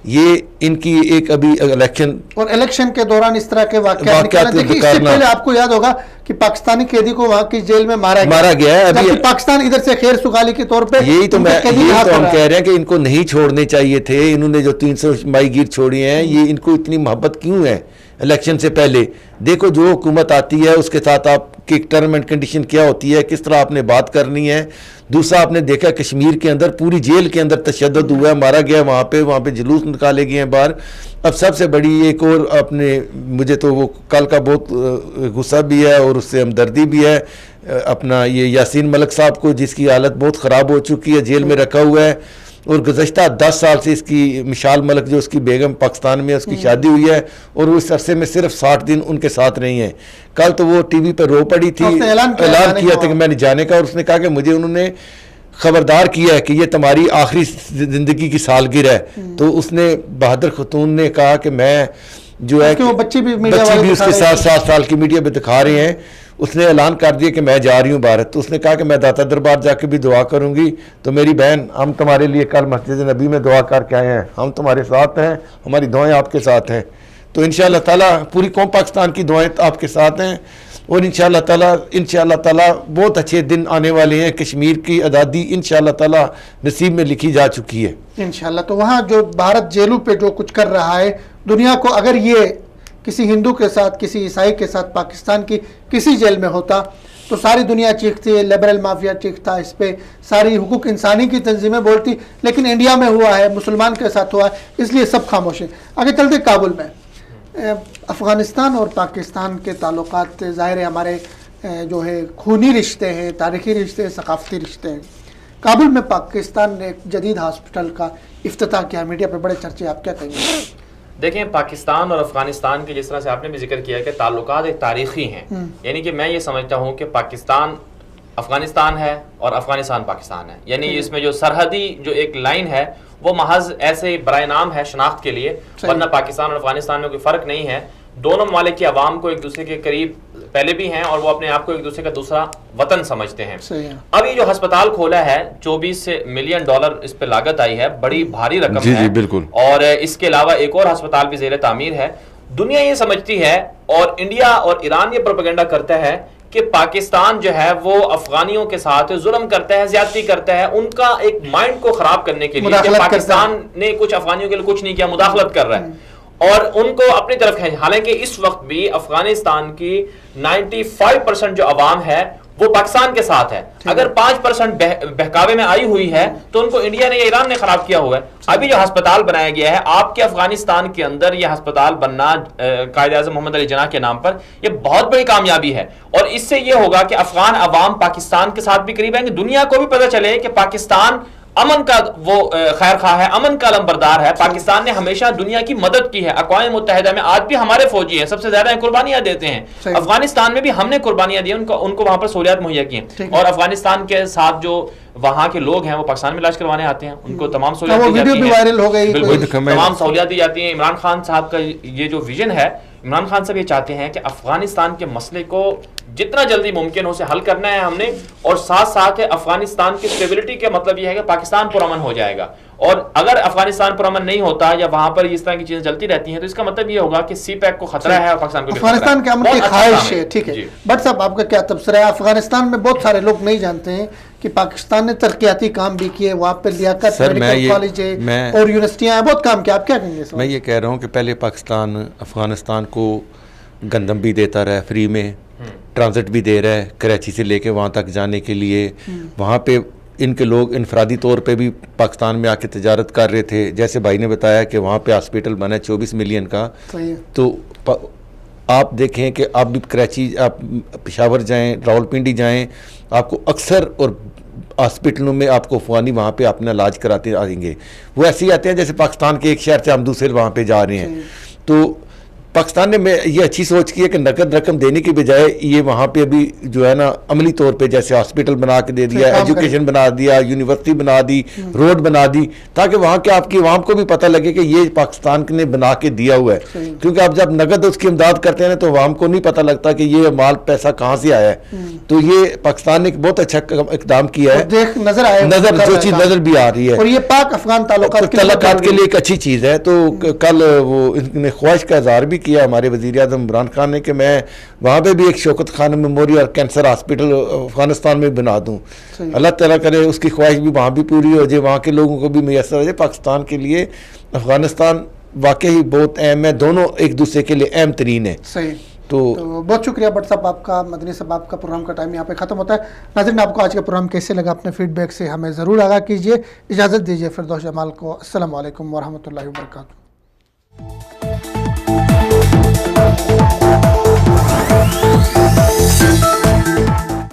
ये इनकी एक अभी इलेक्शन के दौरान इस तरह के वाक़यात इससे पहले आपको याद होगा कि पाकिस्तानी कैदी को वहां की जेल में मारा गया है। अभी पाकिस्तान इधर से खैर सुगाली के तौर पे, यही तो हम कह रहे हैं कि इनको नहीं छोड़ने चाहिए थे। इन्होंने जो 300 माहीगीर छोड़ी हैं, ये इनको इतनी मोहब्बत क्यों है इलेक्शन से पहले? देखो जो हुकूमत आती है उसके साथ आपकी टर्म एंड कंडीशन क्या होती है, किस तरह आपने बात करनी है। दूसरा आपने देखा कश्मीर के अंदर पूरी जेल के अंदर तशद्दुद हुआ है, मारा गया वहाँ पे जुलूस निकाले गए हैं बाहर। अब सबसे बड़ी एक और अपने, मुझे तो वो कल का बहुत गुस्सा भी है और उससे हमदर्दी भी है, अपना ये यासीन मलिक साहब को, जिसकी हालत बहुत ख़राब हो चुकी है, जेल में रखा हुआ है। और गुज़श्ता 10 साल से इसकी मिशाल मलिक जो उसकी बेगम पाकिस्तान में उसकी शादी हुई है और वो इस अरसे में सिर्फ 60 दिन उनके साथ नहीं है। कल तो वो टीवी पर रो पड़ी थी, ऐलान किया था कि मैंने जाने का, और उसने कहा कि मुझे उन्होंने खबरदार किया है कि ये तुम्हारी आखिरी ज़िंदगी की सालगिरह है। तो उसने बहादुर खतून ने कहा कि मैं जो है बच्ची भी उसके साथ 7 साल की मीडिया में दिखा रहे हैं। उसने ऐलान कर दिया कि मैं जा रही हूँ भारत। तो उसने कहा कि मैं दाता दरबार जाके भी दुआ करूँगी। तो मेरी बहन, हम तुम्हारे लिए कल मस्जिद नबी में दुआ करके आए हैं, हम तुम्हारे साथ हैं, हमारी दुआएं आपके साथ हैं। तो इंशाअल्लाह ताला पूरी कौम पाकिस्तान की दुआएं आपके साथ हैं और इंशाअल्लाह ताला बहुत अच्छे दिन आने वाले हैं। कश्मीर की आज़ादी इंशाअल्लाह ताला नसीब में लिखी जा चुकी है इंशाअल्लाह। तो वहाँ जो भारत जेलों पे जो कुछ कर रहा है दुनिया को, अगर ये किसी हिंदू के साथ, किसी ईसाई के साथ पाकिस्तान की किसी जेल में होता तो सारी दुनिया चीखती है, लिबरल माफिया चीखता है, इस पर सारी हुकूक इंसानी की तंजीमें बोलती, लेकिन इंडिया में हुआ है, मुसलमान के साथ हुआ है, इसलिए सब खामोश है। आगे चलते काबुल में अफ़गानिस्तान और पाकिस्तान के ताल्लुकात ज़ाहिर है हमारे जो है खूनी रिश्ते हैं, तारीख़ी रिश्ते हैं, सकाफ़ती रिश्ते हैं। काबुल में पाकिस्तान ने एक जदीद हॉस्पिटल का इफ्तिताह किया, मीडिया पे बड़े चर्चे, आप क्या कहेंगे? देखें, पाकिस्तान और अफगानिस्तान के जिस तरह से आपने भी जिक्र किया कि ताल्लुकात एक तारीखी हैं, यानी कि मैं ये समझता हूँ कि पाकिस्तान अफगानिस्तान है और अफगानिस्तान पाकिस्तान है, यानी इसमें जो सरहदी जो एक लाइन है वो महज ऐसे बराए नाम है शनाख्त के लिए, वरना पाकिस्तान और अफगानिस्तान में कोई फ़र्क नहीं है। दोनों ममालिक की आवाम को एक दूसरे के करीब पहले भी हैं और वो अपने आप को एक दूसरे का दूसरा वतन समझते हैं। अब ये जो अस्पताल खोला है, 24 मिलियन डॉलर इस पे लागत आई है, बड़ी भारी रकम है। जी बिल्कुल। और इसके अलावा एक और अस्पताल भी ज़ेर तामीर है। दुनिया ये समझती है और इंडिया और ईरान ये प्रोपेगेंडा करता है कि पाकिस्तान जो है वो अफगानियों के साथ जुल्म करता है, ज्यादती करता है, उनका एक माइंड को खराब करने के लिए कि पाकिस्तान ने कुछ अफगानियों के लिए कुछ नहीं किया, मुदाखलत कर रहा है और उनको अपनी तरफ है। हालांकि इस वक्त भी अफगानिस्तान की 95% जो अवाम है वो पाकिस्तान के साथ है। अगर 5% बहकावे में आई हुई है तो उनको इंडिया ने या ईरान ने खराब किया हुआ है। अभी जो अस्पताल बनाया गया है आपके अफगानिस्तान के अंदर, यह अस्पताल बनना कायद आज़म मोहम्मद अली जिन्ना के नाम पर, यह बहुत बड़ी कामयाबी है और इससे यह होगा कि अफगान अवाम पाकिस्तान के साथ भी करीब आएंगे, दुनिया को भी पता चले कि पाकिस्तान अमन का वो खैर खा है, अमन का अलंबरदार है। पाकिस्तान ने हमेशा दुनिया की मदद की है। अक़वाम मुत्तहिदा में आज भी हमारे फौजी हैं, सबसे ज्यादा कुर्बानियां देते हैं। अफगानिस्तान में भी हमने कुर्बानियां दी, उनको वहां पर सहूलियात मुहैया की हैं और अफगानिस्तान के साथ जो वहां के लोग हैं वो पाकिस्तान में इलाज करवाने आते हैं, उनको तमाम सहूलियात दी जाती हैं, बिल्कुल तमाम सहूलियात दी जाती हैं। इमरान खान साहब का ये जो विजन है, इमरान खान साहब ये चाहते हैं कि अफगानिस्तान के मसले को जितना जल्दी मुमकिन हो उसे हल करना है हमने, और साथ साथ अफगानिस्तान की स्टेबिलिटी का मतलब यह है कि पाकिस्तान पुरअमन हो जाएगा। और अगर अफगानिस्तान पुरअमन नहीं होता या वहां पर इस तरह की चीजें चलती रहती हैं तो इसका मतलब यह होगा कि सीपैक को खतरा है और पाकिस्तान को अफगानिस्तान के अमन की ख्वाहिश है। ठीक है बट साहब, आपका क्या तबसरा है? अफगानिस्तान में बहुत सारे लोग नहीं जानते हैं कि पाकिस्तान ने तरक्याती काम भी किए, वहाँ पे लियाकत मेडिकल कॉलेज है और यूनिवर्सिटियां हैं, बहुत काम किया। आप क्या कहेंगे? मैं ये कह रहा हूँ कि पहले पाकिस्तान अफगानिस्तान को गंदम भी देता रहा है, फ्री में ट्रांजिट भी दे रहा है, कराची से लेके वहाँ तक जाने के लिए। वहाँ पे इनके लोग इनफरादी तौर पे भी पाकिस्तान में आके तिजारत कर रहे थे। जैसे भाई ने बताया कि वहाँ पे हॉस्पिटल बना है 24 मिलियन का, तो आप देखें कि आप भी कराची, आप पेशावर जाएं, रावलपिंडी जाएं, आपको अक्सर और हॉस्पिटलों में आपको अफगानी वहाँ पे अपना इलाज कराते आएंगे। वो ऐसे ही आते हैं जैसे पाकिस्तान के एक शहर से हम दूसरे वहाँ पे जा रहे हैं। तो पाकिस्तान ने ये अच्छी सोच की है कि नकद रकम देने की बजाय ये वहाँ पे अभी जो है ना अमली तौर पे जैसे हॉस्पिटल बना के दे दिया, एजुकेशन बना दिया, यूनिवर्सिटी बना दी, रोड बना दी, ताकि वहाँ के आपकी आवाम को भी पता लगे कि ये पाकिस्तान ने बना के दिया हुआ है। क्योंकि आप जब नकद उसकी इमदाद करते हैं तो आवाम को नहीं पता लगता कि ये माल पैसा कहाँ से आया है। तो ये पाकिस्तान ने एक बहुत अच्छा इकदाम किया है, नजर जो चीज नजर भी आ रही है, और ये पाक अफगान ताल्लुकात के लिए एक अच्छी चीज है। तो कल वो इन्होंने ख्वाहिश का इजहार भी किया हमारे वज़ीर आज़म इमरान खान ने कि मैं वहाँ पे भी एक Shaukat Khan memorial cancer hospital Afghanistan में बना दूँ। अल्लाह ताला करे उसकी ख्वाहिश भी वहाँ भी पूरी हो जाए, वहाँ के लोगों को भी मैसर हो जाए। पाकिस्तान के लिए अफगानिस्तान वाकई बहुत अहम है, दोनों एक दूसरे के लिए अहम तरीन है। सही। तो बहुत शुक्रिया भट्ट साहब आपका, मदनी साहब आपका। प्रोग्राम का टाइम यहाँ पे ख़त्म होता है। नाज़रीन, आपको आज का प्रोग्राम कैसे लगा अपने फीडबैक से हमें ज़रूर आगाह कीजिए। इजाज़त दीजिए फिरदौस जमाल को। अस्सलाम वालेकुम वरहमतुल्लाहि वबरकातुहू।